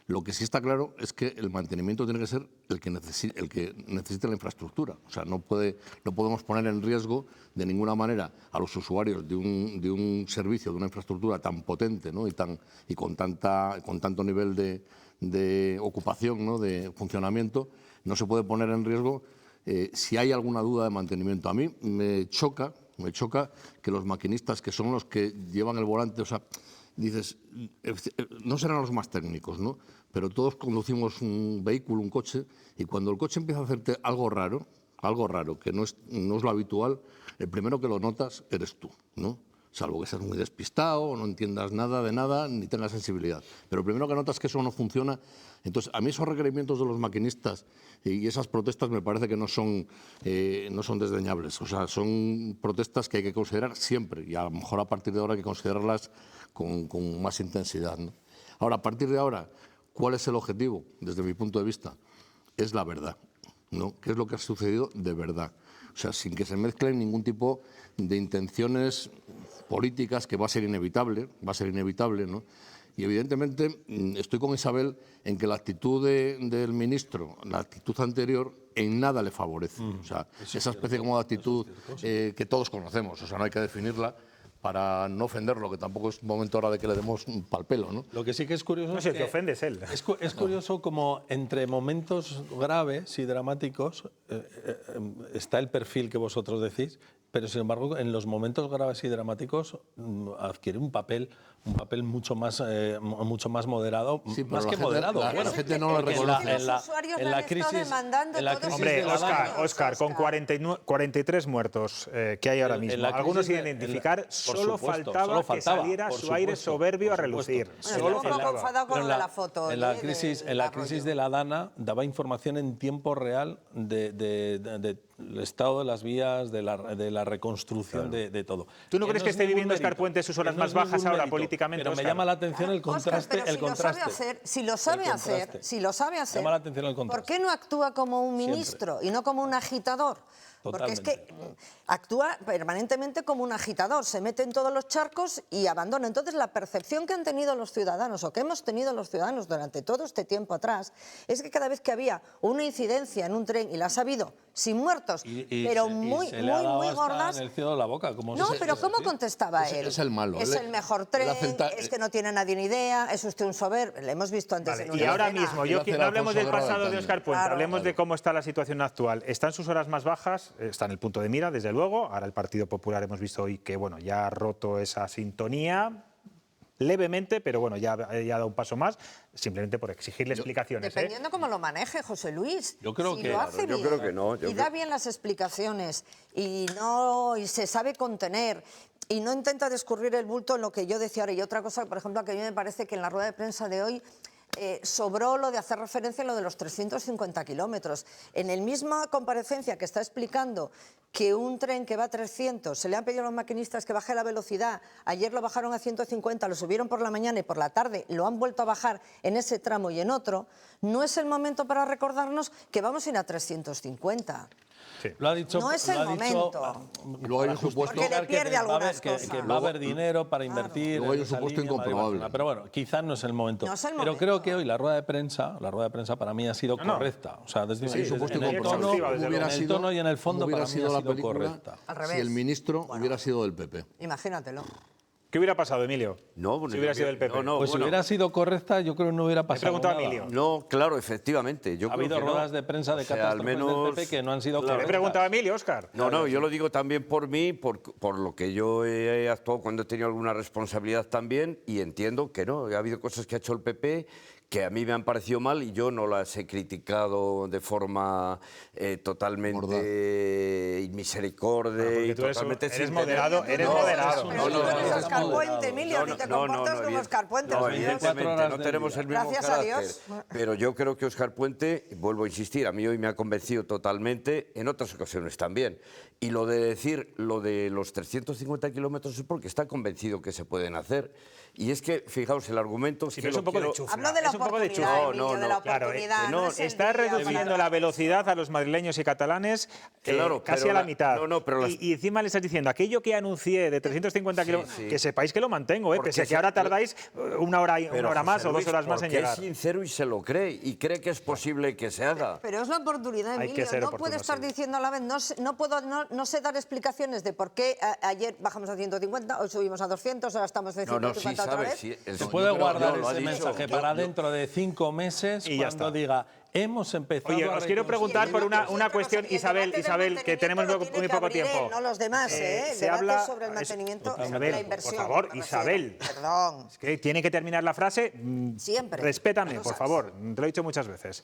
Lo que sí está claro es que el mantenimiento tiene que ser el que necesite la infraestructura. O sea, no podemos poner en riesgo de ninguna manera a los usuarios de un servicio, de una infraestructura tan potente, ¿no? y con tanto nivel de ocupación, ¿no? De funcionamiento. No se puede poner en riesgo si hay alguna duda de mantenimiento. A mí me choca que los maquinistas, que son los que llevan el volante, o sea, dices, no serán los más técnicos, ¿no? Pero todos conducimos un vehículo, un coche, y cuando el coche empieza a hacerte algo raro, que no es lo habitual, el primero que lo notas eres tú, ¿no? Salvo que seas muy despistado, no entiendas nada de nada, ni tengas sensibilidad. Pero el primero que notas que eso no funciona. Entonces, a mí esos requerimientos de los maquinistas y esas protestas me parece que no son desdeñables. O sea, son protestas que hay que considerar siempre, y a lo mejor a partir de ahora hay que considerarlas con más intensidad, ¿no? Ahora, a partir de ahora, ¿cuál es el objetivo? Desde mi punto de vista, es la verdad. ¿no? ¿Qué es lo que ha sucedido de verdad? O sea, sin que se mezclen ningún tipo de intenciones políticas, que va a ser inevitable, ¿no? Y evidentemente estoy con Isabel en que la actitud del ministro, la actitud anterior, en nada le favorece. O sea, esa especie como de actitud que todos conocemos, o sea, no hay que definirla para no ofenderlo, que tampoco es momento ahora de que le demos un pal pelo, ¿no? Lo que sí que es curioso no sé, el que ofende es él. Es curioso como entre momentos graves y dramáticos está el perfil que vosotros decís, pero sin embargo en los momentos graves y dramáticos adquiere un papel mucho más moderado, sí, más que moderado. La gente no lo reconoce. En la crisis, hombre, Óscar, con 43 muertos que hay ahora mismo, algunos sin identificar, solo faltaba que saliera su aire soberbio a relucir. Solo un poco enfadado con la foto. En la crisis de la Dana daba información en tiempo real del estado de las vías, de la reconstrucción de todo. ¿Tú no crees que esté viviendo Óscar Puente sus horas más bajas ahora políticamente? Pero me llama la atención el contraste. Si lo sabe hacer, llama la atención el contraste. ¿por qué no actúa como un ministro y no como un agitador? Porque es que actúa permanentemente como un agitador, se mete en todos los charcos y abandona. Entonces, la percepción que han tenido los ciudadanos, o que hemos tenido los ciudadanos durante todo este tiempo atrás, es que cada vez que había una incidencia en un tren, y las ha habido sin muertos, pero muy gordas... En el cielo de la boca, no, pero ¿cómo contestaba él? Es el malo. Es el mejor tren, es que no tiene nadie ni idea, es usted un soberbio, le hemos visto antes en una... Y ahora mismo, no hablemos del pasado de Óscar Puente, hablemos de cómo está la situación actual. ¿Está en sus horas más bajas? Está en el punto de mira, desde luego. Ahora el Partido Popular hemos visto hoy que bueno, ya ha roto esa sintonía levemente, pero bueno, ya ha dado un paso más, simplemente por exigirle explicaciones. Dependiendo cómo lo maneje José Luis. Yo creo que lo hace bien, yo creo que no. Y da bien las explicaciones y se sabe contener y no intenta descubrir el bulto en lo que yo decía ahora. Y otra cosa, por ejemplo, que a mí me parece que en la rueda de prensa de hoy sobró lo de hacer referencia a lo de los 350 kilómetros. En la misma comparecencia que está explicando que un tren que va a 300, se le han pedido a los maquinistas que baje la velocidad, ayer lo bajaron a 150, lo subieron por la mañana y por la tarde lo han vuelto a bajar en ese tramo y en otro, no es el momento para recordarnos que vamos a ir a 350. Sí. Lo ha dicho, no es el momento. Luego hay un supuesto porque le pierde algunas cosas. Que va a haber dinero para invertir. Luego hay un supuesto incomprobable. Pero bueno, quizás no es el momento. No es el pero momento. Creo que hoy la rueda de prensa para mí ha sido correcta. O sea, desde el tono y en el fondo para mí ha sido correcta. Al revés. Si el ministro hubiera sido del PP. Imagínatelo. ¿Qué hubiera pasado, Emilio? No, si hubiera sido el PP. Pues si hubiera sido correcta, yo creo que no hubiera pasado nada. Emilio. No, claro, efectivamente. Yo ha habido ruedas de prensa de catástrofes del PP que no han sido correctas. Le preguntaba a Emilio, Óscar. No, yo lo digo también por mí, por lo que yo he actuado cuando he tenido alguna responsabilidad también, y entiendo que no, ha habido cosas que ha hecho el PP que a mí me han parecido mal y yo no las he criticado de forma totalmente inmisericordia. Porque tú eres moderado, eres moderado. Pero tú eres Óscar Puente, Emilio, ni te comportas como Óscar Puente. No, evidentemente, no tenemos el mismo Gracias carácter. a Dios. Pero yo creo que Óscar Puente, vuelvo a insistir, a mí hoy me ha convencido totalmente, en otras ocasiones también. Y lo de decir lo de los 350 kilómetros es porque está convencido que se pueden hacer. Y es que, fijaos, el argumento... Sí, pero es un poco de chufla. Hablo de la oportunidad, Emilio, de la oportunidad. Claro, está reduciendo la velocidad a los madrileños y catalanes casi a la mitad. Y encima le estás diciendo, aquello que anuncié de 350 kilómetros, que sepáis que lo mantengo, pese a que ahora tardáis una hora más o 2 horas más en llegar. Es sincero y se lo cree, y cree que es posible que se haga. Pero es la oportunidad, Emilio. No puede estar diciendo a la vez, no sé dar explicaciones de por qué ayer bajamos a 150, hoy subimos a 200, ahora estamos de 150 otra vez. Se puede guardar ese mensaje para dentro de 5 meses y cuando diga hemos empezado. Oye, os quiero preguntar por una cuestión, Isabel, que tenemos muy poco tiempo. No los demás, se habla sobre el mantenimiento de la inversión. Por favor, Isabel. Perdón. Es que tiene que terminar la frase. Siempre. Respétame, por favor. Te lo he dicho muchas veces.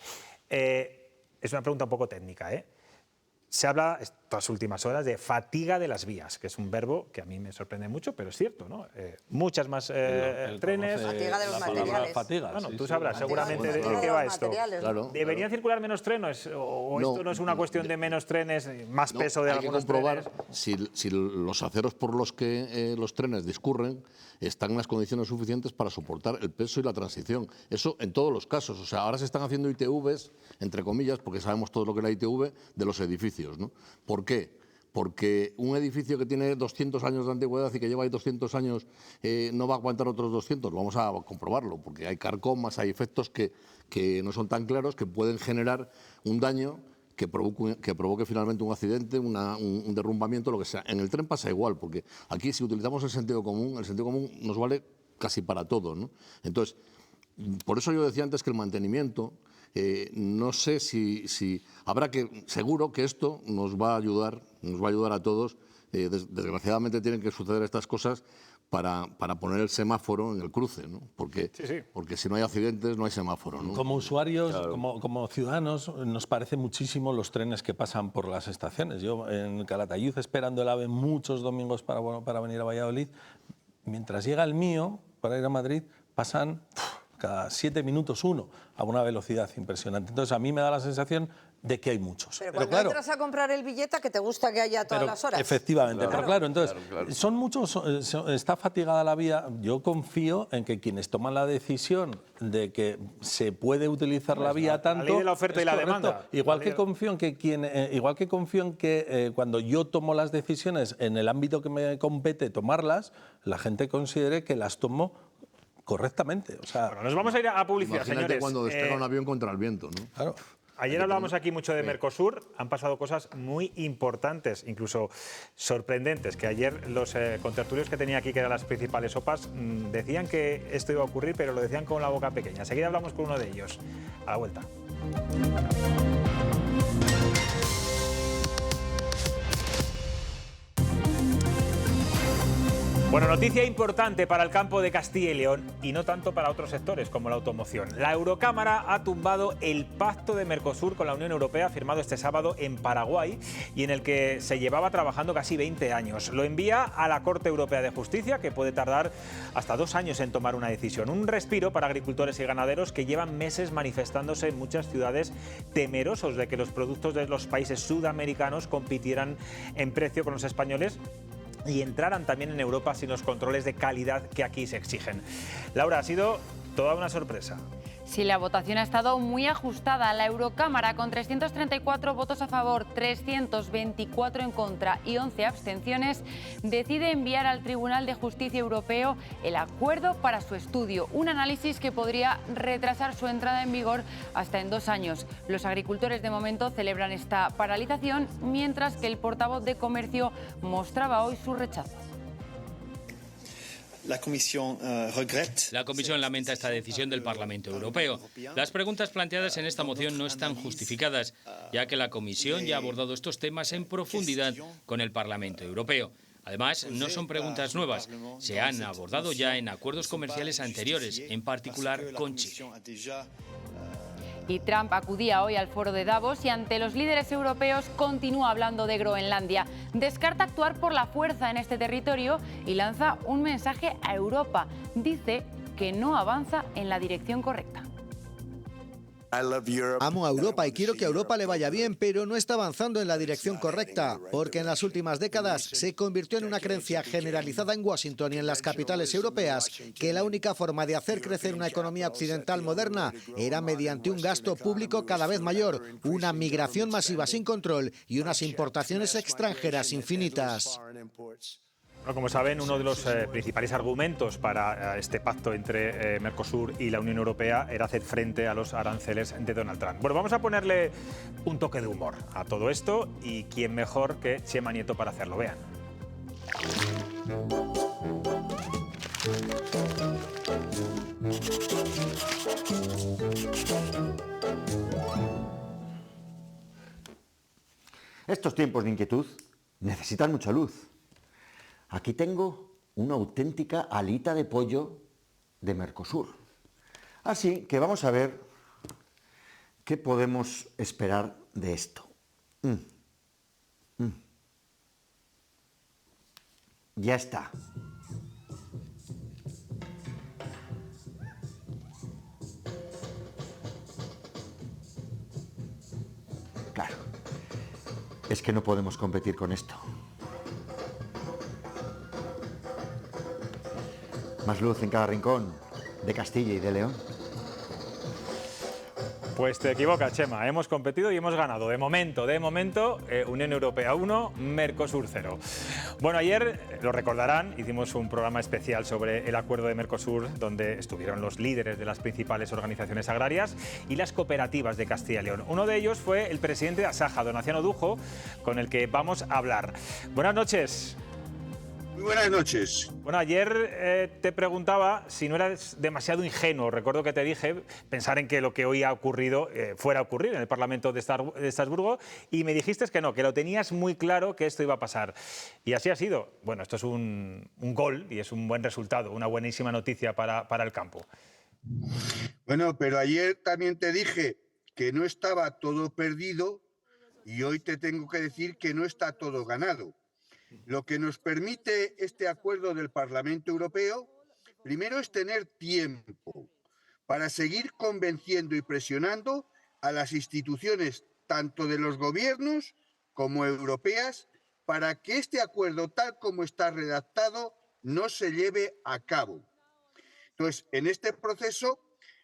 Es una pregunta un poco técnica, Se habla, estas últimas horas de fatiga de las vías, que es un verbo que a mí me sorprende mucho, pero es cierto, ¿no? Muchas más trenes. Fatiga de los materiales. Fatiga, bueno, sí, tú sí, sabrás seguramente de qué va esto. ¿Deberían circular menos trenes o esto no es una cuestión de menos trenes, más peso de algunos trenes? Si los aceros por los que los trenes discurren están en las condiciones suficientes para soportar el peso y la transición. Eso en todos los casos. O sea, ahora se están haciendo ITVs, entre comillas, porque sabemos todo lo que es la ITV, de los edificios, ¿no? ¿Por qué? Porque un edificio que tiene 200 años de antigüedad y que lleva ahí 200 años no va a aguantar otros 200. Vamos a comprobarlo, porque hay carcomas, hay efectos que no son tan claros, que pueden generar un daño que provoque finalmente un accidente, un derrumbamiento, lo que sea. En el tren pasa igual, porque aquí si utilizamos el sentido común nos vale casi para todo, ¿no? Entonces, por eso yo decía antes que el mantenimiento, no sé si habrá que, seguro que esto nos va a ayudar a todos. Desgraciadamente tienen que suceder estas cosas para poner el semáforo en el cruce, ¿no? Porque si no hay accidentes no hay semáforo, ¿no? Como usuarios, como ciudadanos, nos parece muchísimo los trenes que pasan por las estaciones. Yo en Calatayud, esperando el AVE muchos domingos para venir a Valladolid, mientras llega el mío para ir a Madrid, pasan cada 7 minutos uno a una velocidad impresionante. Entonces a mí me da la sensación de que hay muchos. Pero cuando entras a comprar el billete, que te gusta que haya todas las horas. Efectivamente, pero claro, entonces, son muchos, está fatigada la vía. Yo confío en que quienes toman la decisión de que se puede utilizar la vía tanto... La ley de la oferta y la demanda. Igual que confío en que cuando yo tomo las decisiones en el ámbito que me compete tomarlas, la gente considere que las tomo correctamente. O sea, bueno, nos vamos a ir a publicidad, imagínate señores. Cuando despega un avión contra el viento, ¿no? Claro. Ayer hablábamos aquí mucho de Mercosur, han pasado cosas muy importantes, incluso sorprendentes, que ayer los contertulios que tenía aquí, que eran las principales OPAs, decían que esto iba a ocurrir, pero lo decían con la boca pequeña. Enseguida hablamos con uno de ellos. A la vuelta. Bueno, noticia importante para el campo de Castilla y León y no tanto para otros sectores como la automoción. La Eurocámara ha tumbado el pacto de Mercosur con la Unión Europea firmado este sábado en Paraguay y en el que se llevaba trabajando casi 20 años. Lo envía a la Corte Europea de Justicia, que puede tardar hasta 2 años en tomar una decisión. Un respiro para agricultores y ganaderos que llevan meses manifestándose en muchas ciudades temerosos de que los productos de los países sudamericanos compitieran en precio con los españoles y entraran también en Europa sin los controles de calidad que aquí se exigen. Laura, ha sido toda una sorpresa. Sí, la votación ha estado muy ajustada. La Eurocámara, con 334 votos a favor, 324 en contra y 11 abstenciones, decide enviar al Tribunal de Justicia Europeo el acuerdo para su estudio, un análisis que podría retrasar su entrada en vigor hasta en 2 años. Los agricultores de momento celebran esta paralización, mientras que el portavoz de Comercio mostraba hoy su rechazo. La Comisión lamenta esta decisión del Parlamento Europeo. Las preguntas planteadas en esta moción no están justificadas, ya que la Comisión ya ha abordado estos temas en profundidad con el Parlamento Europeo. Además, no son preguntas nuevas, se han abordado ya en acuerdos comerciales anteriores, en particular con Chile. Y Trump acudía hoy al foro de Davos y ante los líderes europeos continúa hablando de Groenlandia. Descarta actuar por la fuerza en este territorio y lanza un mensaje a Europa. Dice que no avanza en la dirección correcta. Amo a Europa y quiero que a Europa le vaya bien, pero no está avanzando en la dirección correcta, porque en las últimas décadas se convirtió en una creencia generalizada en Washington y en las capitales europeas que la única forma de hacer crecer una economía occidental moderna era mediante un gasto público cada vez mayor, una migración masiva sin control y unas importaciones extranjeras infinitas. Bueno, como saben, uno de los principales argumentos para este pacto entre Mercosur y la Unión Europea era hacer frente a los aranceles de Donald Trump. Bueno, vamos a ponerle un toque de humor a todo esto y quién mejor que Chema Nieto para hacerlo. Vean. Estos tiempos de inquietud necesitan mucha luz. Aquí tengo una auténtica alita de pollo de Mercosur. Así que vamos a ver qué podemos esperar de esto. ya está. Claro, es que no podemos competir con esto. Más luz en cada rincón de Castilla y de León. Pues te equivocas, Chema. Hemos competido y hemos ganado. De momento, Unión Europea 1, Mercosur 0. Bueno, ayer, lo recordarán, hicimos un programa especial sobre el acuerdo de Mercosur, donde estuvieron los líderes de las principales organizaciones agrarias y las cooperativas de Castilla y León. Uno de ellos fue el presidente de Asaja, Donaciano Dujo, con el que vamos a hablar. Buenas noches. Muy buenas noches. Bueno, ayer te preguntaba si no eras demasiado ingenuo. Recuerdo que te dije pensar en que lo que hoy ha ocurrido fuera a ocurrir en el Parlamento de Estrasburgo y me dijiste que no, que lo tenías muy claro que esto iba a pasar. Y así ha sido. Bueno, esto es un gol y es un buen resultado, una buenísima noticia para el campo. Bueno, pero ayer también te dije que no estaba todo perdido y hoy te tengo que decir que no está todo ganado. Lo que nos permite este acuerdo del Parlamento Europeo, primero, es tener tiempo para seguir convenciendo y presionando a las instituciones, tanto de los gobiernos como europeas, para que este acuerdo, tal como está redactado, no se lleve a cabo. Entonces, en este proceso,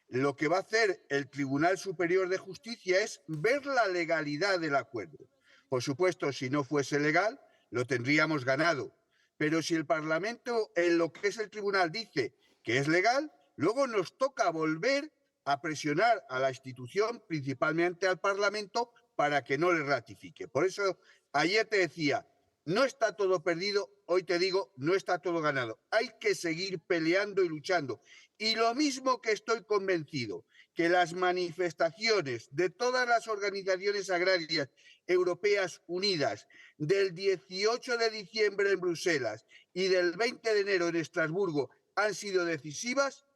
lo que va a hacer el Tribunal Superior de Justicia es ver la legalidad del acuerdo. Por supuesto, si no fuese legal, lo tendríamos ganado. Pero si el Parlamento, en lo que es el tribunal, dice que es legal, luego nos toca volver a presionar a la institución, principalmente al Parlamento, para que no le ratifique. Por eso ayer te decía, no está todo perdido, hoy te digo, no está todo ganado. Hay que seguir peleando y luchando. Y lo mismo que estoy convencido, que las manifestaciones de todas las organizaciones agrarias europeas unidas del 18 de diciembre en Bruselas y del 20 de enero en Estrasburgo han sido decisivas,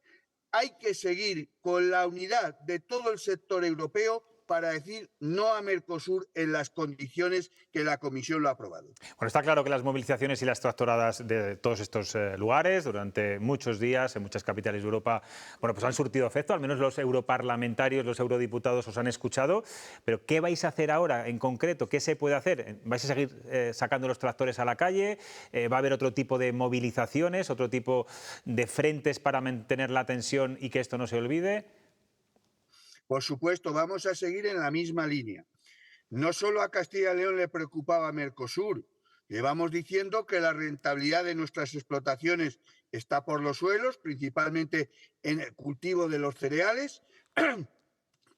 hay que seguir con la unidad de todo el sector europeo para decir no a Mercosur en las condiciones que la Comisión lo ha aprobado. Bueno, está claro que las movilizaciones y las tractoradas de todos estos lugares durante muchos días en muchas capitales de Europa, bueno, pues han surtido efecto, al menos los europarlamentarios, los eurodiputados os han escuchado, pero ¿qué vais a hacer ahora en concreto? ¿Qué se puede hacer? ¿Vais a seguir sacando los tractores a la calle? ¿Va a haber otro tipo de movilizaciones, otro tipo de frentes para mantener la tensión y que esto no se olvide? Por supuesto, vamos a seguir en la misma línea. No solo a Castilla y León le preocupaba Mercosur, llevamos diciendo que la rentabilidad de nuestras explotaciones está por los suelos, principalmente en el cultivo de los cereales,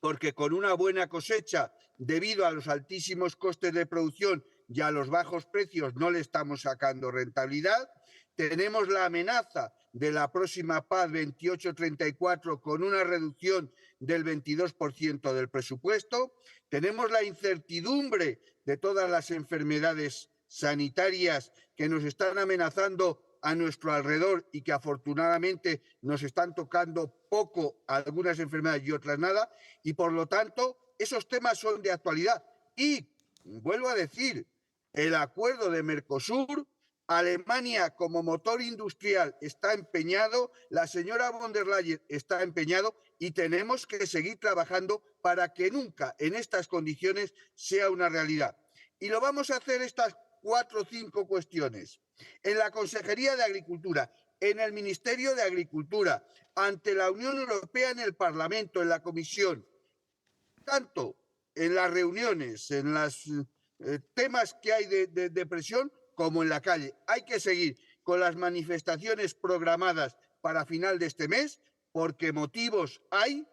porque con una buena cosecha, debido a los altísimos costes de producción y a los bajos precios, no le estamos sacando rentabilidad. Tenemos la amenaza de la próxima PAC 28-34 con una reducción del 22% del presupuesto. Tenemos la incertidumbre de todas las enfermedades sanitarias que nos están amenazando a nuestro alrededor y que afortunadamente nos están tocando poco algunas enfermedades y otras nada. Y por lo tanto, esos temas son de actualidad. Y, vuelvo a decir, el acuerdo de Mercosur, Alemania como motor industrial está empeñado, la señora von der Leyen está empeñado y tenemos que seguir trabajando para que nunca en estas condiciones sea una realidad. Y lo vamos a hacer estas 4 o 5 cuestiones. En la Consejería de Agricultura, en el Ministerio de Agricultura, ante la Unión Europea, en el Parlamento, en la Comisión, tanto en las reuniones, en los temas que hay de presión, como en la calle. Hay que seguir con las manifestaciones programadas para final de este mes, porque motivos hay,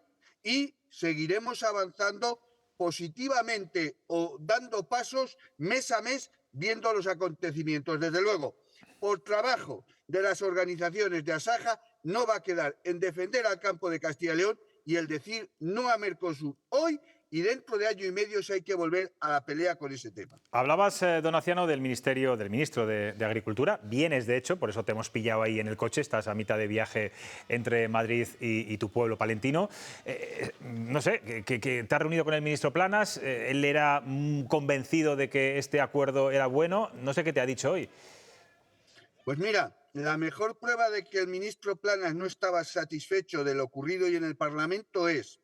y seguiremos avanzando positivamente o dando pasos mes a mes, viendo los acontecimientos. Desde luego, por trabajo de las organizaciones de Asaja, no va a quedar en defender al campo de Castilla y León y el decir no a Mercosur hoy, y dentro de año y medio hay que volver a la pelea con ese tema. Hablabas, Donaciano, del ministro de Agricultura. Vienes, de hecho, por eso te hemos pillado ahí en el coche, estás a mitad de viaje entre Madrid y tu pueblo palentino. No sé, que te has reunido con el ministro Planas, él era convencido de que este acuerdo era bueno. No sé qué te ha dicho hoy. Pues mira, la mejor prueba de que el ministro Planas no estaba satisfecho de lo ocurrido hoy en el Parlamento es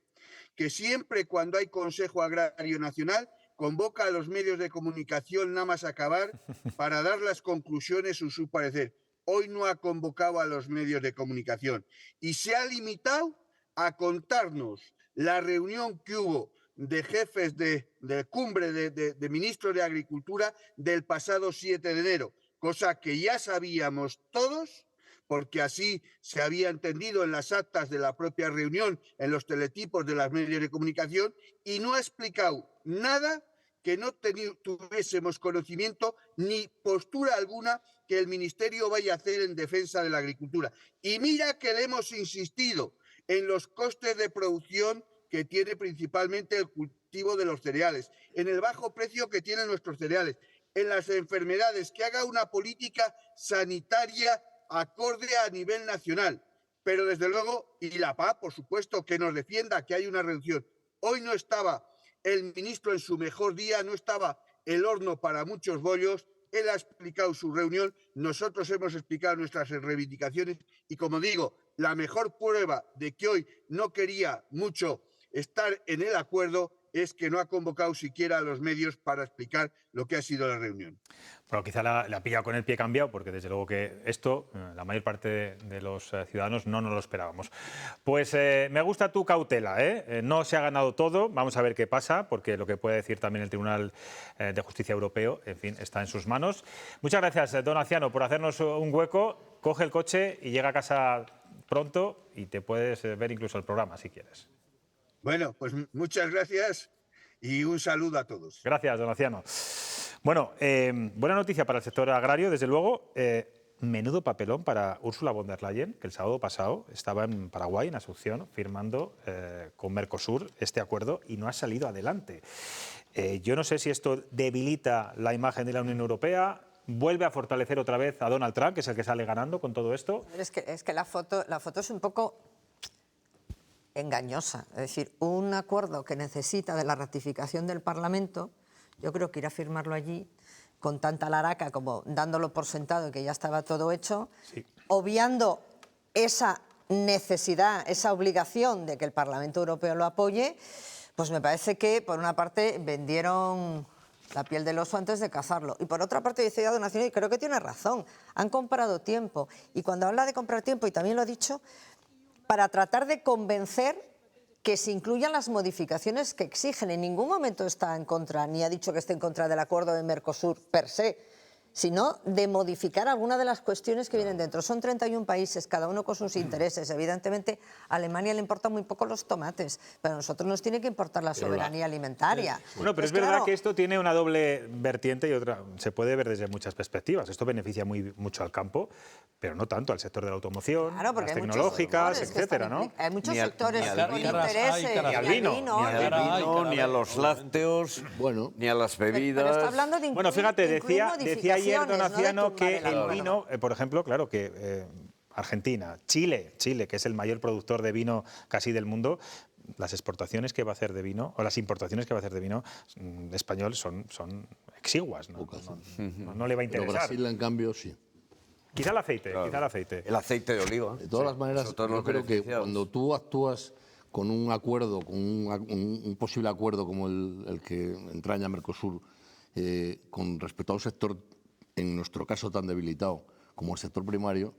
que siempre cuando hay Consejo Agrario Nacional convoca a los medios de comunicación nada más acabar para dar las conclusiones o su parecer. Hoy no ha convocado a los medios de comunicación y se ha limitado a contarnos la reunión que hubo de jefes de cumbre de ministros de Agricultura del pasado 7 de enero, cosa que ya sabíamos todos, porque así se había entendido en las actas de la propia reunión, en los teletipos de las medios de comunicación, y no ha explicado nada que no tuviésemos conocimiento ni postura alguna que el Ministerio vaya a hacer en defensa de la agricultura. Y mira que le hemos insistido en los costes de producción que tiene principalmente el cultivo de los cereales, en el bajo precio que tienen nuestros cereales, en las enfermedades, que haga una política sanitaria acorde a nivel nacional. Pero desde luego, y la PA, por supuesto, que nos defienda que hay una reducción. Hoy no estaba el ministro en su mejor día, no estaba el horno para muchos bollos. Él ha explicado su reunión, nosotros hemos explicado nuestras reivindicaciones y, como digo, la mejor prueba de que hoy no quería mucho estar en el acuerdo es que no ha convocado siquiera a los medios para explicar lo que ha sido la reunión. Bueno, quizá la ha pillado con el pie cambiado, porque desde luego que esto, la mayor parte de los ciudadanos no nos lo esperábamos. Pues me gusta tu cautela, ¿eh? No se ha ganado todo, vamos a ver qué pasa, porque lo que puede decir también el Tribunal de Justicia Europeo, en fin, está en sus manos. Muchas gracias, don Aciano, por hacernos un hueco. Coge el coche y llega a casa pronto y te puedes ver incluso el programa, si quieres. Bueno, pues muchas gracias y un saludo a todos. Gracias, don Aciano. Bueno, buena noticia para el sector agrario, desde luego. Menudo papelón para Ursula von der Leyen, que el sábado pasado estaba en Paraguay, en Asunción, firmando con Mercosur este acuerdo y no ha salido adelante. Yo no sé si esto debilita la imagen de la Unión Europea, vuelve a fortalecer otra vez a Donald Trump, que es el que sale ganando con todo esto. Es que la foto es un poco engañosa. Es decir, un acuerdo que necesita de la ratificación del Parlamento, yo creo que ir a firmarlo allí con tanta laraca como dándolo por sentado y que ya estaba todo hecho, sí, obviando esa necesidad, esa obligación de que el Parlamento Europeo lo apoye, pues me parece que, por una parte, vendieron la piel del oso antes de cazarlo. Y por otra parte, dice ya don Aciano, y creo que tiene razón, han comprado tiempo. Y cuando habla de comprar tiempo, y también lo ha dicho, para tratar de convencer que se incluyan las modificaciones que exigen. En ningún momento está en contra, ni ha dicho que esté en contra del acuerdo de Mercosur per se, sino de modificar alguna de las cuestiones que vienen dentro. Son 31 países, cada uno con sus intereses. Evidentemente, a Alemania le importan muy poco los tomates, pero a nosotros nos tiene que importar la soberanía alimentaria. Bueno, pero es verdad, claro, que esto tiene una doble vertiente y otra. Se puede ver desde muchas perspectivas. Esto beneficia mucho al campo, pero no tanto al sector de la automoción, claro, las tecnológicas, etcétera, ¿no? Hay muchos sectores con intereses. Ni al vino, ni a los lácteos, bueno, ni a las bebidas. Pero está hablando de bueno, fíjate, decía ayer don Aciano que el vino, por ejemplo, claro que Argentina, Chile, que es el mayor productor de vino casi del mundo, las exportaciones que va a hacer de vino, o las importaciones que va a hacer de vino español son exiguas, ¿no? No le va a interesar. Pero Brasil, en cambio, sí. Quizá el aceite, claro, quizá el aceite. El aceite de oliva. De todas las maneras, yo creo que cuando tú actúas con un acuerdo, con un posible acuerdo como el que entraña Mercosur, con respecto a un sector, en nuestro caso tan debilitado como el sector primario,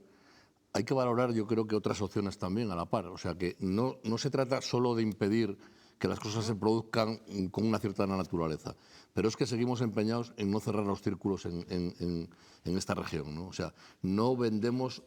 hay que valorar, yo creo que otras opciones también a la par. O sea, que no se trata solo de impedir que las cosas se produzcan con una cierta naturaleza, pero es que seguimos empeñados en no cerrar los círculos en esta región, ¿no? O sea, no vendemos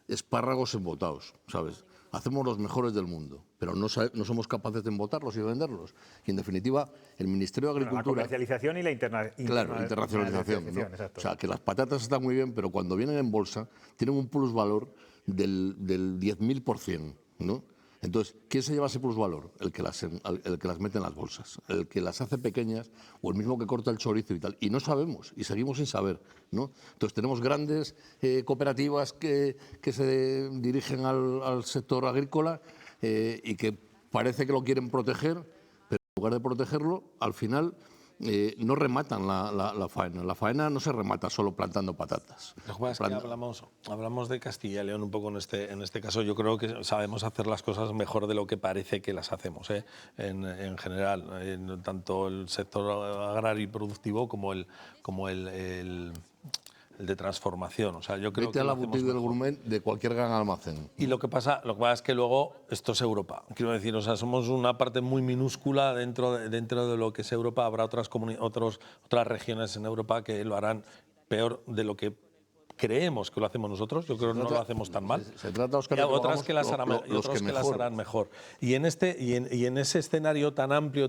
espárragos embotados, ¿sabes? Hacemos los mejores del mundo, pero no somos capaces de embotarlos y de venderlos. Y en definitiva, el Ministerio de Agricultura... Bueno, la comercialización y la internacionalización, ¿no? O sea, que las patatas están muy bien, pero cuando vienen en bolsa tienen un plusvalor del 10.000%, ¿no? Entonces, ¿quién se lleva ese plusvalor? El que las mete en las bolsas, el que las hace pequeñas o el mismo que corta el chorizo y tal. Y no sabemos, y seguimos sin saber, ¿no? Entonces, tenemos grandes cooperativas que se dirigen al sector agrícola y que parece que lo quieren proteger, pero en lugar de protegerlo, al final no rematan la faena. La faena no se remata solo plantando patatas. Lo que pasa es que hablamos de Castilla y León un poco en este caso. Yo creo que sabemos hacer las cosas mejor de lo que parece que las hacemos, en general, tanto el sector agrario y productivo como el de transformación. O sea, yo creo Vete a la boutique del gourmet de cualquier gran almacén. Y lo que pasa es que luego esto es Europa. Quiero decir, o sea, somos una parte muy minúscula dentro de lo que es Europa. Habrá otras regiones en Europa que lo harán peor de lo que creemos que lo hacemos nosotros. Yo creo que no lo hacemos tan mal. Se trata, Óscar, y otras que las harán mejor. Y en ese escenario tan amplio,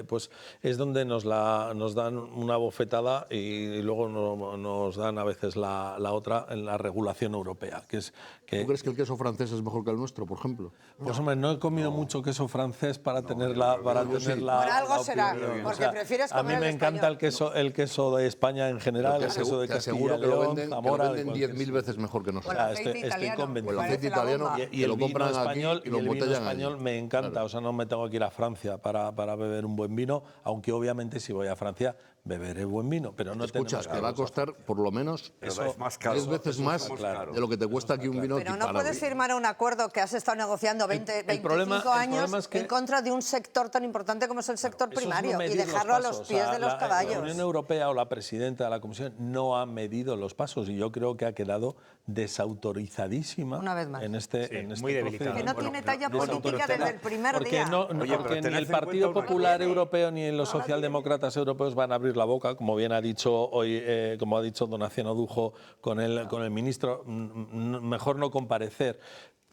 pues es donde nos dan una bofetada y luego nos dan a veces la otra en la regulación europea. ¿Tú crees que el queso francés es mejor que el nuestro, por ejemplo? Pues hombre, no he comido mucho queso francés para tener la Por algo será, porque prefieres comer. A mí me encanta el queso de España en general, el queso de Castilla y León, Zamora. Lo venden 10.000 veces mejor que nosotros. Estoy convencido. El aceite italiano, y el vino español, y lo embotellan español me encanta. Claro. O sea, no me tengo que ir a Francia para beber un buen vino, aunque obviamente si voy a Francia beberé buen vino, pero no escuchas que va a costar por lo menos 10 veces más de lo que te cuesta aquí un vino. Pero no puedes firmar un acuerdo que has estado negociando 25 años en contra de un sector tan importante como es el sector primario y dejarlo a los pies de los caballos. La Unión Europea o la presidenta de la Comisión no ha medido los pasos y yo creo que ha quedado desautorizadísima una vez más. En este muy debilitado. Que no tiene talla política desde el primer día. Porque ni el Partido Popular Europeo ni los socialdemócratas europeos van a abrir la boca, como bien ha dicho hoy, como ha dicho don Naciano Dujo con el ministro, mejor no comparecer.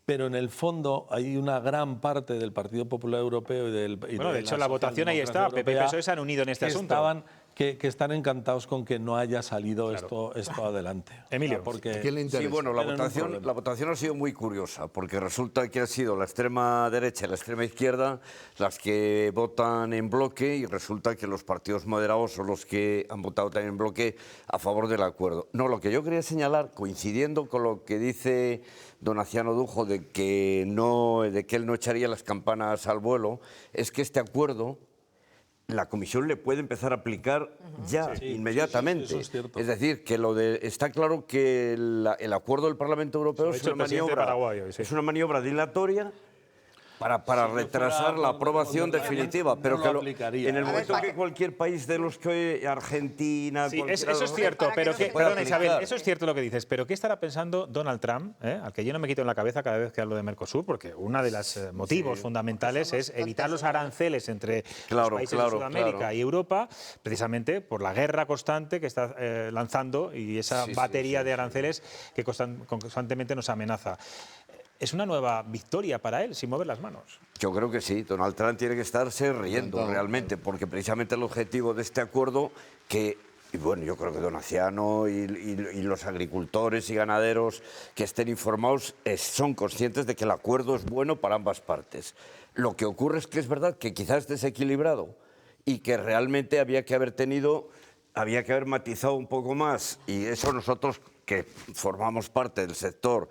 Pero en el fondo hay una gran parte del Partido Popular Europeo de hecho la votación ahí está, PP y PSOE se han unido en este asunto. Que están encantados con que no haya salido esto adelante. Emilio, porque ¿quién le interesa? Sí, bueno, la votación ha sido muy curiosa, porque resulta que ha sido la extrema derecha y la extrema izquierda las que votan en bloque y resulta que los partidos moderados son los que han votado también en bloque a favor del acuerdo. No, lo que yo quería señalar, coincidiendo con lo que dice don Naciano Dujo de que él no echaría las campanas al vuelo, es que este acuerdo la Comisión le puede empezar a aplicar ya, inmediatamente. Sí, eso es cierto. Es decir, que está claro que el acuerdo del Parlamento Europeo es una maniobra dilatoria para retrasar la aprobación definitiva, pero que en el momento que cualquier país de los que Argentina... Sí, eso es cierto, pero perdona Isabel, eso es cierto lo que dices, pero ¿qué estará pensando Donald Trump, al que yo no me quito en la cabeza cada vez que hablo de Mercosur? Porque uno de los motivos fundamentales es evitar los aranceles entre los países de Sudamérica y Europa, precisamente por la guerra constante que está lanzando y esa batería de aranceles que constantemente nos amenaza. ¿Es una nueva victoria para él, sin mover las manos? Yo creo que sí. Donald Trump tiene que estarse riendo realmente, porque precisamente el objetivo de este acuerdo, y bueno, yo creo que don Naciano y los agricultores y ganaderos que estén informados son conscientes de que el acuerdo es bueno para ambas partes. Lo que ocurre es que es verdad que quizás es desequilibrado y que realmente había que haber matizado un poco más, y eso nosotros que formamos parte del sector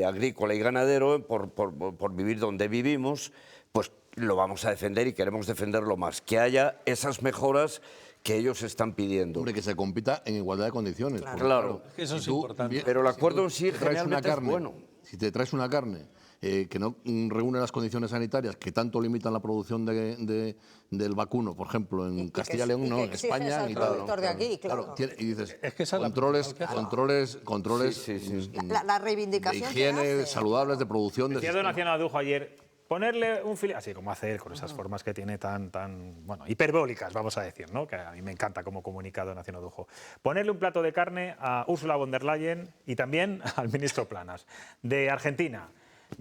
agrícola y ganadero, por vivir donde vivimos, pues lo vamos a defender y queremos defenderlo más. Que haya esas mejoras que ellos están pidiendo. Hombre, que se compita en igualdad de condiciones. Claro. Eso es importante. Pero el acuerdo en sí generalmente es bueno. Si te traes una carne que no reúne las condiciones sanitarias que tanto limitan la producción del vacuno, por ejemplo, en Castilla y León, en España, en Italia. Y dices, controles la reivindicación de higiene, saludables, de producción. Decía don Naciano Dujo ayer, ponerle un filete, así como hace él, con esas formas que tiene tan hiperbólicas, vamos a decir, ¿no? Que a mí me encanta cómo comunica don Naciano Dujo. Ponerle un plato de carne a Ursula von der Leyen y también al ministro Planas, de Argentina,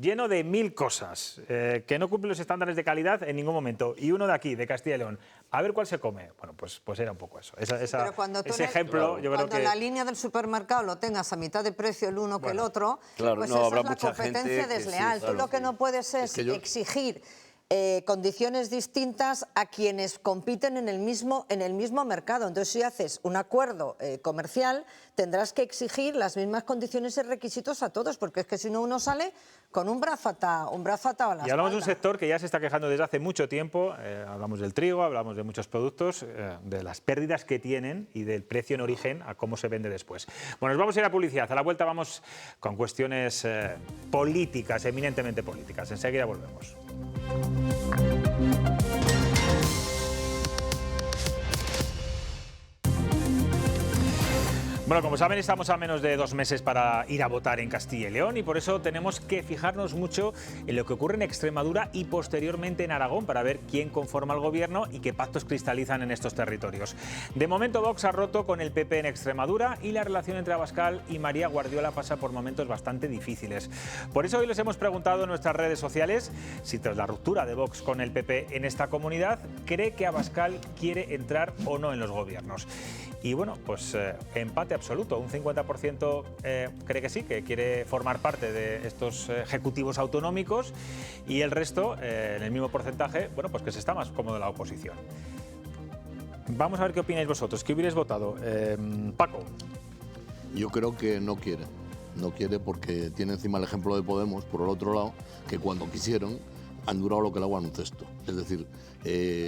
lleno de 1000 cosas, que no cumple los estándares de calidad en ningún momento, y uno de aquí, de Castilla y León. A ver cuál se come. Bueno, pues era un poco eso. Pero cuando ese ejemplo, yo creo que... la línea del supermercado lo tengas a mitad de precio el uno que el otro, pues esa es la competencia desleal. Tú lo que no puedes es exigir condiciones distintas a quienes compiten en el mismo mercado. Entonces, si haces un acuerdo comercial, tendrás que exigir las mismas condiciones y requisitos a todos, porque es que si no uno sale con un brazo atado a la espalda. Y hablamos de un sector que ya se está quejando desde hace mucho tiempo, hablamos del trigo, hablamos de muchos productos, de las pérdidas que tienen y del precio en origen a cómo se vende después. Bueno, nos vamos a ir a publicidad. A la vuelta vamos con cuestiones políticas, eminentemente políticas. Enseguida volvemos. Bueno, como saben, estamos a menos de 2 meses para ir a votar en Castilla y León y por eso tenemos que fijarnos mucho en lo que ocurre en Extremadura y posteriormente en Aragón para ver quién conforma el gobierno y qué pactos cristalizan en estos territorios. De momento, Vox ha roto con el PP en Extremadura y la relación entre Abascal y María Guardiola pasa por momentos bastante difíciles. Por eso hoy les hemos preguntado en nuestras redes sociales si tras la ruptura de Vox con el PP en esta comunidad, cree que Abascal quiere entrar o no en los gobiernos. Y bueno, pues empate absoluto. Un 50% cree que sí, que quiere formar parte de estos ejecutivos autonómicos y el resto, en el mismo porcentaje, bueno, pues que se está más cómodo en la oposición. Vamos a ver qué opináis vosotros. ¿Qué hubierais votado? Paco. Yo creo que no quiere. No quiere porque tiene encima el ejemplo de Podemos, por el otro lado, que cuando quisieron han durado lo que el agua en un cesto. Es decir,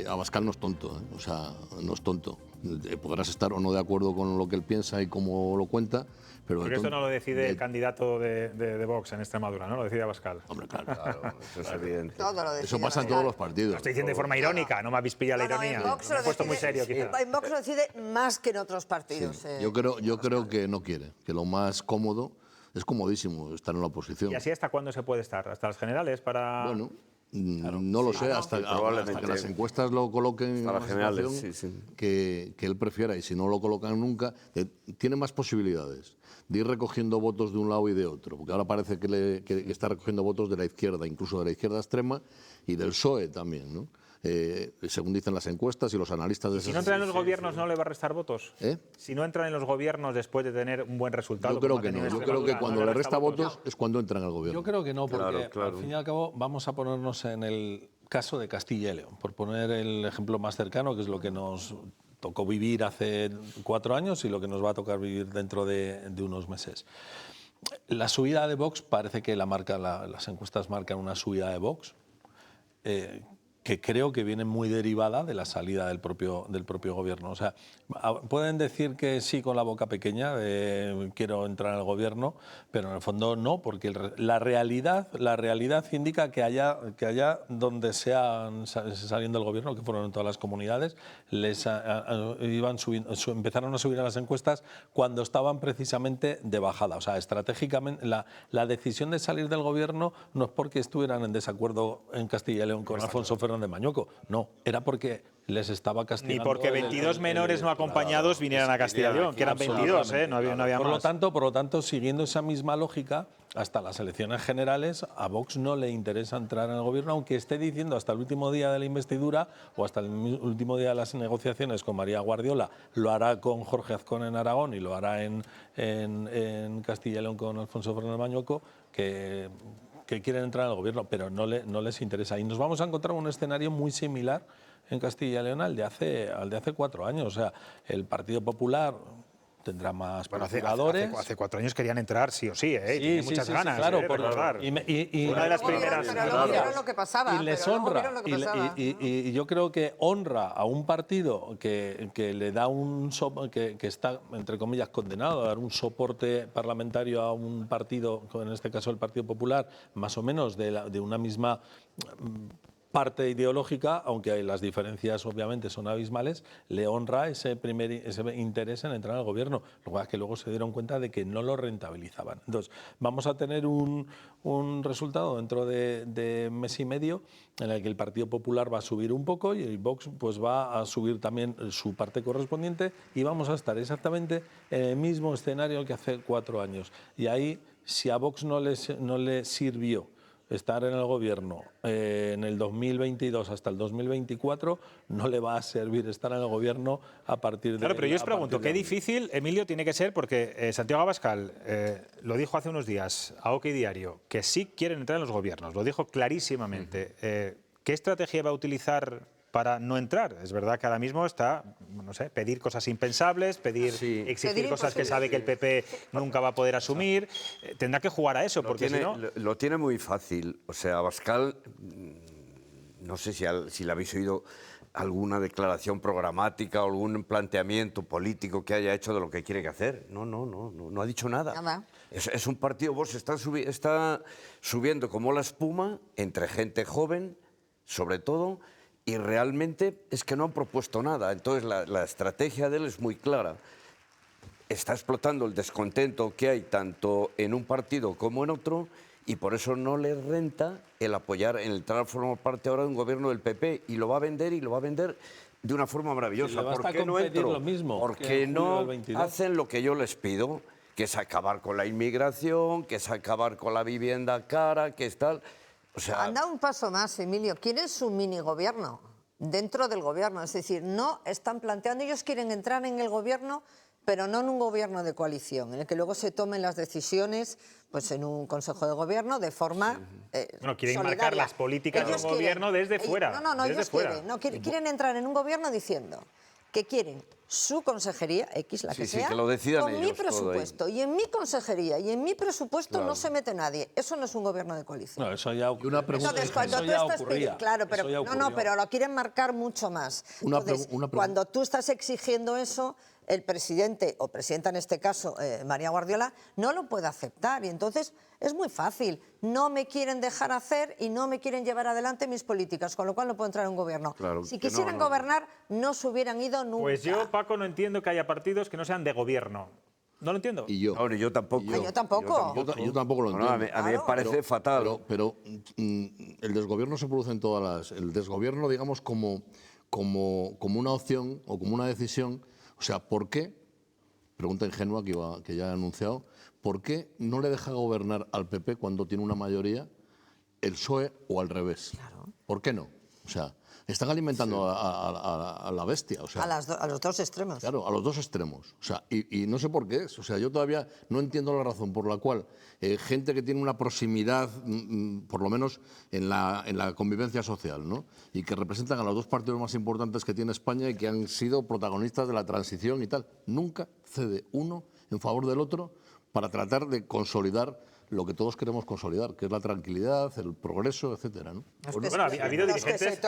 Abascal no es tonto, o sea, no es tonto. Podrás estar o no de acuerdo con lo que él piensa y cómo lo cuenta, pero... Porque esto no lo decide el candidato de Vox en Extremadura, ¿no? Lo decide Abascal. Hombre, claro, eso es evidente. Eso pasa en todos los partidos. Lo estoy diciendo de forma irónica, no me habéis pillado la ironía. Me he puesto muy serio, quizá. En Vox lo decide más que en otros partidos. Sí. Yo creo que no quiere, que lo más cómodo, es comodísimo estar en la oposición. ¿Y así hasta cuándo se puede estar? ¿Hasta las generales para...? Bueno, no lo sé, hasta que las encuestas lo coloquen en la situación que él prefiera, y si no lo colocan nunca, tiene más posibilidades de ir recogiendo votos de un lado y de otro, porque ahora parece que está recogiendo votos de la izquierda, incluso de la izquierda extrema y del PSOE también, ¿no? Según dicen las encuestas y los analistas de... ¿Y si no entra en los gobiernos no le va a restar votos? Si no entran en los gobiernos después de tener un buen resultado... Yo creo que no, yo creo que cuando le resta votos es cuando entra en el gobierno. Yo creo que no, porque al fin y al cabo vamos a ponernos en el caso de Castilla y León, por poner el ejemplo más cercano, que es lo que nos tocó vivir hace 4 años y lo que nos va a tocar vivir dentro de unos meses. La subida de Vox parece que las encuestas marcan una subida de Vox, que creo que viene muy derivada de la salida del propio gobierno. O sea, pueden decir que sí con la boca pequeña, quiero entrar en el gobierno, pero en el fondo no, porque la realidad indica que allá donde sean saliendo del gobierno, que fueron en todas las comunidades, empezaron a subir a las encuestas cuando estaban precisamente de bajada. O sea, estratégicamente, la decisión de salir del gobierno no es porque estuvieran en desacuerdo en Castilla y León con Alfonso Fernández de Mañueco, no, era porque les estaba castigando. Ni porque 22 menores no acompañados vinieran a Castilla y León, que eran 22, no había más. Por lo tanto, siguiendo esa misma lógica, hasta las elecciones generales a Vox no le interesa entrar en el gobierno, aunque esté diciendo hasta el último día de la investidura o hasta el último día de las negociaciones con María Guardiola, lo hará con Jorge Azcón en Aragón y lo hará en Castilla y León con Alfonso Fernández Mañueco, que quieren entrar al gobierno, pero no les interesa. Y nos vamos a encontrar un escenario muy similar en Castilla y León al de hace 4 años. O sea, el Partido Popular tendrá más procuradores. Hace 4 años querían entrar sí o sí, y tienen muchas ganas. Claro, y una de las primeras... Lo que pasaba, y les honra. Y yo creo que honra a un partido que le da que está, entre comillas, condenado a dar un soporte parlamentario a un partido, en este caso el Partido Popular, más o menos de una misma parte ideológica, aunque las diferencias obviamente son abismales, le honra ese interés en entrar al gobierno. Lo que es que luego se dieron cuenta de que no lo rentabilizaban. Entonces, vamos a tener un resultado dentro de mes y medio en el que el Partido Popular va a subir un poco y el Vox pues va a subir también su parte correspondiente y vamos a estar exactamente en el mismo escenario que hace 4 años. Y ahí, si a Vox no le sirvió estar en el gobierno en el 2022 hasta el 2024, no le va a servir estar en el gobierno a partir de... Claro, pero yo os pregunto, qué difícil, Emilio, tiene que ser, porque Santiago Abascal lo dijo hace unos días a OK Diario, que sí quieren entrar en los gobiernos, lo dijo clarísimamente. ¿qué estrategia va a utilizar para no entrar? Es verdad que ahora mismo está, no sé, pedir cosas impensables, exigir cosas que sabe que el PP nunca va a poder asumir. Tendrá que jugar a eso, porque si no... Lo tiene muy fácil. O sea, Abascal, no sé si le habéis oído alguna declaración programática o algún planteamiento político que haya hecho de lo que quiere que hacer. No ha dicho nada. Nada. Es un partido, Vox está subiendo como la espuma entre gente joven, sobre todo, y realmente es que no han propuesto nada. Entonces la estrategia de él es muy clara. Está explotando el descontento que hay tanto en un partido como en otro, y por eso no le renta el apoyar, el entrar a formar parte ahora de un gobierno del PP, y lo va a vender de una forma maravillosa. ¿Por qué no entro? Lo mismo porque no hacen lo que yo les pido, que es acabar con la inmigración, que es acabar con la vivienda cara, que es tal... O sea, han dado un paso más, Emilio. Quieren su mini gobierno dentro del gobierno. Es decir, no están planteando, ellos quieren entrar en el gobierno, pero no en un gobierno de coalición, en el que luego se tomen las decisiones pues en un consejo de gobierno de forma quieren solidaria. marcar las políticas del gobierno desde fuera. Quieren entrar en un gobierno diciendo que quieren su consejería, X, la que sea, que lo decidan con mi ellos, presupuesto. Y en mi consejería y en mi presupuesto no se mete nadie. Eso no es un gobierno de coalición. No, eso ya ocurría. Entonces, cuando tú estás pidiendo, claro, pero pero lo quieren marcar mucho más. Entonces, cuando tú estás exigiendo eso, el presidente, o presidenta en este caso, María Guardiola, no lo puede aceptar. Y entonces es muy fácil. No me quieren dejar hacer y no me quieren llevar adelante mis políticas, con lo cual no puedo entrar en un gobierno. Claro, si quisieran gobernar, no se hubieran ido nunca. Pues yo, Paco, no entiendo que haya partidos que no sean de gobierno. No lo entiendo. Y yo. Ahora, yo tampoco. Yo tampoco. Yo tampoco lo entiendo. A mí me parece fatal. Pero el desgobierno se produce en todas las... El desgobierno, digamos, como una opción o como una decisión. O sea, ¿por qué? Pregunta ingenua que ya he anunciado. ¿Por qué no le deja gobernar al PP cuando tiene una mayoría el PSOE o al revés? Claro. ¿Por qué no? O sea, están alimentando a la bestia. O sea, a los dos extremos. Claro, a los dos extremos. O sea, y no sé por qué es. O sea, yo todavía no entiendo la razón por la cual gente que tiene una proximidad, por lo menos en la convivencia social, ¿no? Y que representan a los dos partidos más importantes que tiene España y que han sido protagonistas de la transición y tal, nunca cede uno en favor del otro para tratar de consolidar lo que todos queremos consolidar, que es la tranquilidad, el progreso, etcétera, ¿no? Bueno, ha habido dirigentes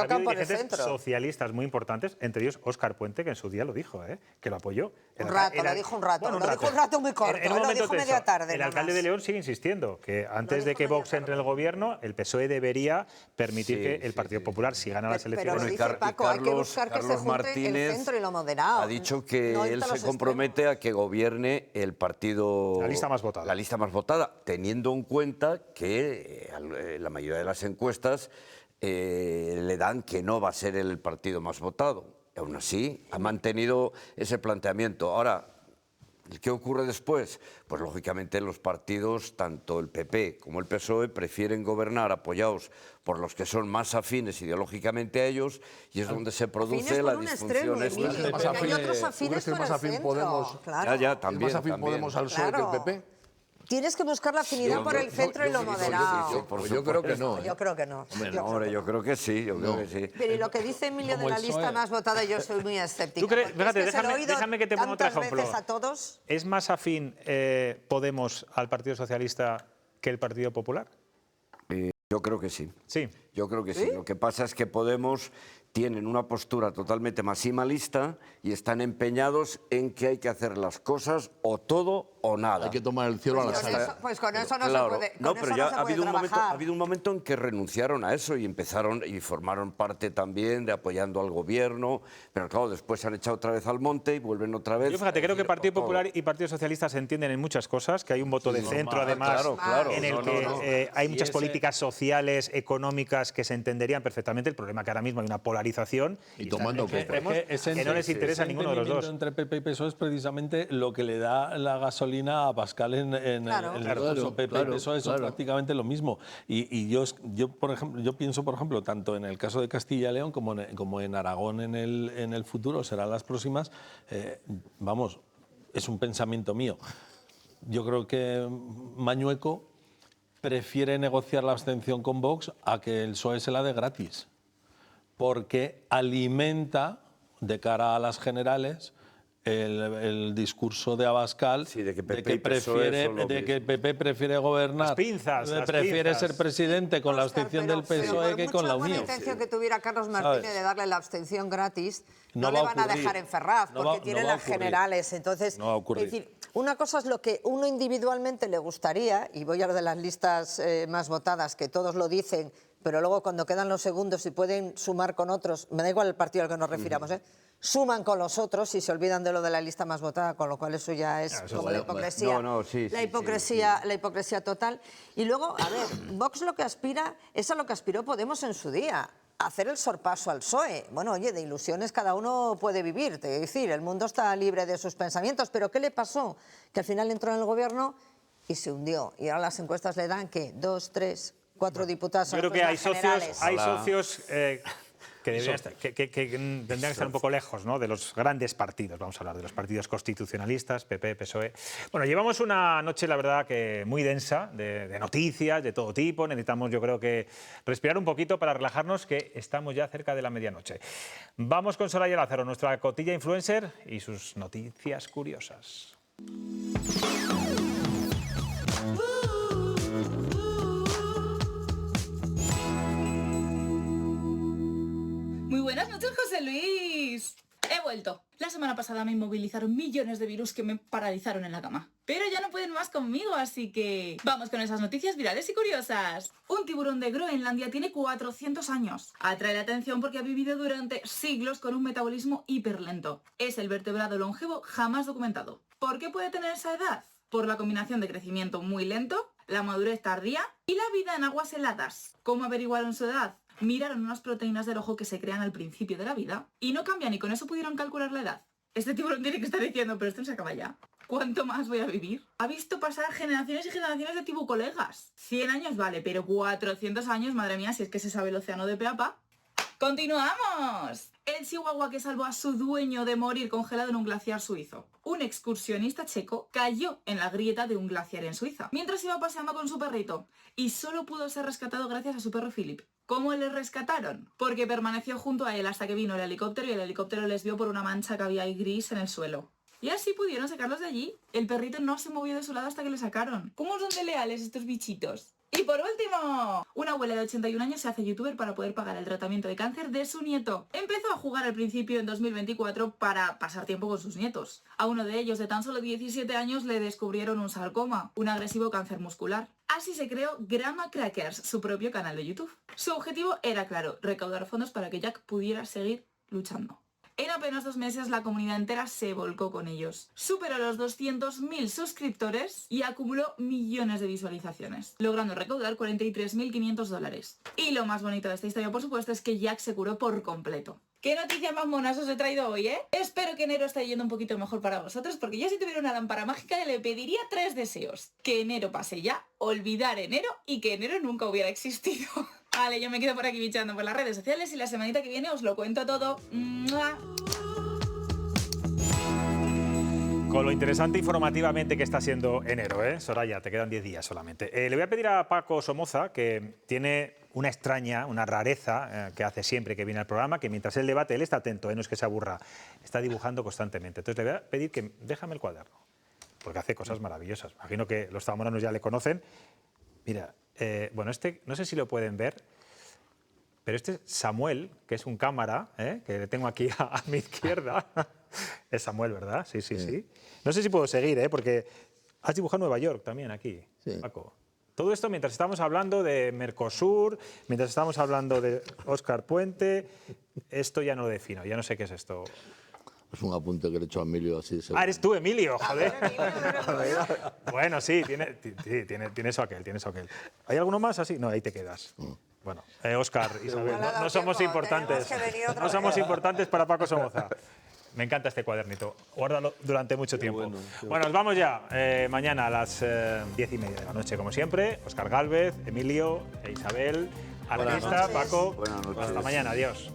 socialistas muy importantes, entre ellos Óscar Puente, que en su día lo dijo, que lo apoyó. Lo dijo un rato muy corto, lo dijo media tarde. El alcalde de León sigue insistiendo que antes de que Vox entre en el gobierno, el PSOE debería permitir que el Partido Popular, si gana las elecciones... Pero dice Paco, hay que buscar que se junte el centro y lo moderado. Ha dicho que él se compromete a que gobierne el partido... La lista más votada. La lista más votada, teniendo en cuenta que la mayoría de las encuestas le dan que no va a ser el partido más votado. Aún así, ha mantenido ese planteamiento. Ahora, ¿qué ocurre después? Pues lógicamente los partidos, tanto el PP como el PSOE, prefieren gobernar apoyados por los que son más afines ideológicamente a ellos, y es donde se produce la disfunción. Hay otros afines por el centro. También. ¿Es más afín Podemos al PSOE que el PP? Tienes que buscar la afinidad por el centro y lo moderado. Yo creo que no. Yo creo que no. Yo creo que sí, Pero y lo que dice Emilio de la lista más votada, yo soy muy escéptica. Fíjate, déjame que te ponga otro ejemplo. A todos. ¿Es más afín Podemos al Partido Socialista que el Partido Popular? Yo creo que sí. Sí. Yo creo que sí. Lo que pasa es que Podemos tienen una postura totalmente maximalista y están empeñados en que hay que hacer las cosas o todo o nada. Hay que tomar el cielo a la sala. Pues con eso no se puede. No, pero ya ha habido un momento en que renunciaron a eso y empezaron y formaron parte también de apoyando al gobierno, pero claro, después se han echado otra vez al monte y vuelven otra vez. Yo fíjate, creo que Partido Popular y Partido Socialista se entienden en muchas cosas, que hay un voto de centro además, en el que hay muchas políticas sociales, económicas que se entenderían perfectamente. El problema es que ahora mismo hay una polarización y tomando que no les interesa a ninguno de los dos. Entre PP y PSOE es precisamente lo que le da la gasolina a Pascal en el recurso PP y PSOE, eso es prácticamente lo mismo. Y yo pienso, por ejemplo, tanto en el caso de Castilla y León como en Aragón en el futuro, serán las próximas, es un pensamiento mío. Yo creo que Mañueco prefiere negociar la abstención con Vox a que el PSOE se la dé gratis. porque alimenta de cara a las generales el discurso de Abascal de que PP prefiere gobernar, las pinzas, prefiere ser presidente con la abstención del PSOE que con la Unión. Por mucha buena intención que tuviera Carlos Martínez ¿Sabes? de darle la abstención gratis, no No le va a van a ocurrir. dejar en Ferraz, No porque va- tiene no va a las ocurrir. generales. Entonces, No va a ocurrir. es decir, una cosa es lo que uno individualmente le gustaría, y voy a lo de las listas más votadas, que todos lo dicen, pero luego cuando quedan los segundos y pueden sumar con otros, me da igual el partido al que nos refiramos, suman con los otros y se olvidan de lo de la lista más votada, con lo cual eso ya es como la hipocresía, la hipocresía total. Y luego, a ver, Vox lo que aspira es a lo que aspiró Podemos en su día, a hacer el sorpaso al PSOE. Bueno, oye, de ilusiones cada uno puede vivir, te voy a decir, el mundo está libre de sus pensamientos, pero ¿qué le pasó? Que al final entró en el gobierno y se hundió. Y ahora las encuestas le dan, ¿qué? 2, 3, 4 diputados. Yo creo que hay socios que, tendrían que estar un poco lejos, ¿no?, de los grandes partidos. Vamos a hablar de los partidos constitucionalistas, PP, PSOE. Bueno, llevamos una noche, la verdad, que muy densa, de noticias de todo tipo. Necesitamos, yo creo que, respirar un poquito para relajarnos, que estamos ya cerca de la medianoche. Vamos con Soraya Lázaro, nuestra cotilla influencer, y sus noticias curiosas. Muy buenas noches, José Luis. He vuelto. La semana pasada me inmovilizaron millones de virus que me paralizaron en la cama. Pero ya no pueden más conmigo, así que vamos con esas noticias virales y curiosas. Un tiburón de Groenlandia tiene 400 años. Atrae la atención porque ha vivido durante siglos con un metabolismo hiperlento. Es el vertebrado longevo jamás documentado. ¿Por qué puede tener esa edad? Por la combinación de crecimiento muy lento, la madurez tardía y la vida en aguas heladas. ¿Cómo averiguaron su edad? Miraron unas proteínas del ojo que se crean al principio de la vida y no cambian, y con eso pudieron calcular la edad. Este tiburón tiene que estar diciendo, pero esto no se acaba ya. ¿Cuánto más voy a vivir? Ha visto pasar generaciones y generaciones de tibucolegas. 100 años vale, pero 400 años, madre mía, si es que se sabe el océano de pe a pa. ¡Continuamos! El chihuahua que salvó a su dueño de morir congelado en un glaciar suizo. Un excursionista checo cayó en la grieta de un glaciar en Suiza mientras iba paseando con su perrito y solo pudo ser rescatado gracias a su perro Philip. ¿Cómo le rescataron? Porque permaneció junto a él hasta que vino el helicóptero y el helicóptero les vio por una mancha que había ahí gris en el suelo. Y así pudieron sacarlos de allí. El perrito no se movió de su lado hasta que le sacaron. ¿Cómo son de leales estos bichitos? Y por último, una abuela de 81 años se hace youtuber para poder pagar el tratamiento de cáncer de su nieto. Empezó a jugar al principio en 2024 para pasar tiempo con sus nietos. A uno de ellos, de tan solo 17 años, le descubrieron un sarcoma, un agresivo cáncer muscular. Así se creó Grandma Crackers, su propio canal de YouTube. Su objetivo era claro, recaudar fondos para que Jack pudiera seguir luchando. En apenas 2 meses la comunidad entera se volcó con ellos. Superó los 200.000 suscriptores y acumuló millones de visualizaciones, logrando recaudar $43.500. Y lo más bonito de esta historia, por supuesto, es que Jack se curó por completo. ¿Qué noticias más monas os he traído hoy, eh? Espero que enero esté yendo un poquito mejor para vosotros, porque yo si tuviera una lámpara mágica le pediría 3 deseos. Que enero pase ya, olvidar enero y que enero nunca hubiera existido. Vale, yo me quedo por aquí bichando por las redes sociales y la semanita que viene os lo cuento todo. ¡Mua! Con lo interesante informativamente que está siendo enero, ¿eh? Soraya, te quedan 10 días solamente. Le voy a pedir a Paco Somoza, que tiene una extraña, una rareza que hace siempre que viene al programa, que mientras él debate, él está atento, no es que se aburra, está dibujando constantemente. Entonces le voy a pedir que déjame el cuaderno, porque hace cosas maravillosas. Imagino que los zamoranos ya le conocen. Mira, bueno, este no sé si lo pueden ver, pero este es Samuel, que es un cámara, que le tengo aquí a mi izquierda. Es Samuel, ¿verdad? Sí, sí, sí. No sé si puedo seguir, porque has dibujado Nueva York también aquí, Paco. Todo esto mientras estamos hablando de Mercosur, mientras estamos hablando de Óscar Puente, esto ya no lo defino, ya no sé qué es esto. Es un apunte que le he hecho a Emilio así. Ah, eres tú, Emilio, joder. Bueno, sí, tiene eso aquel, tiene eso aquel. ¿Hay alguno más así? No, ahí te quedas. Bueno, Óscar, Isabel, no somos importantes. No somos importantes para Paco Somoza. Me encanta este cuadernito. Guárdalo durante mucho tiempo. Bueno, nos vamos ya. Mañana a las 10:30 de la noche, como siempre. Óscar Gálvez, Emilio e Isabel, artista, Paco. Hasta mañana. Adiós.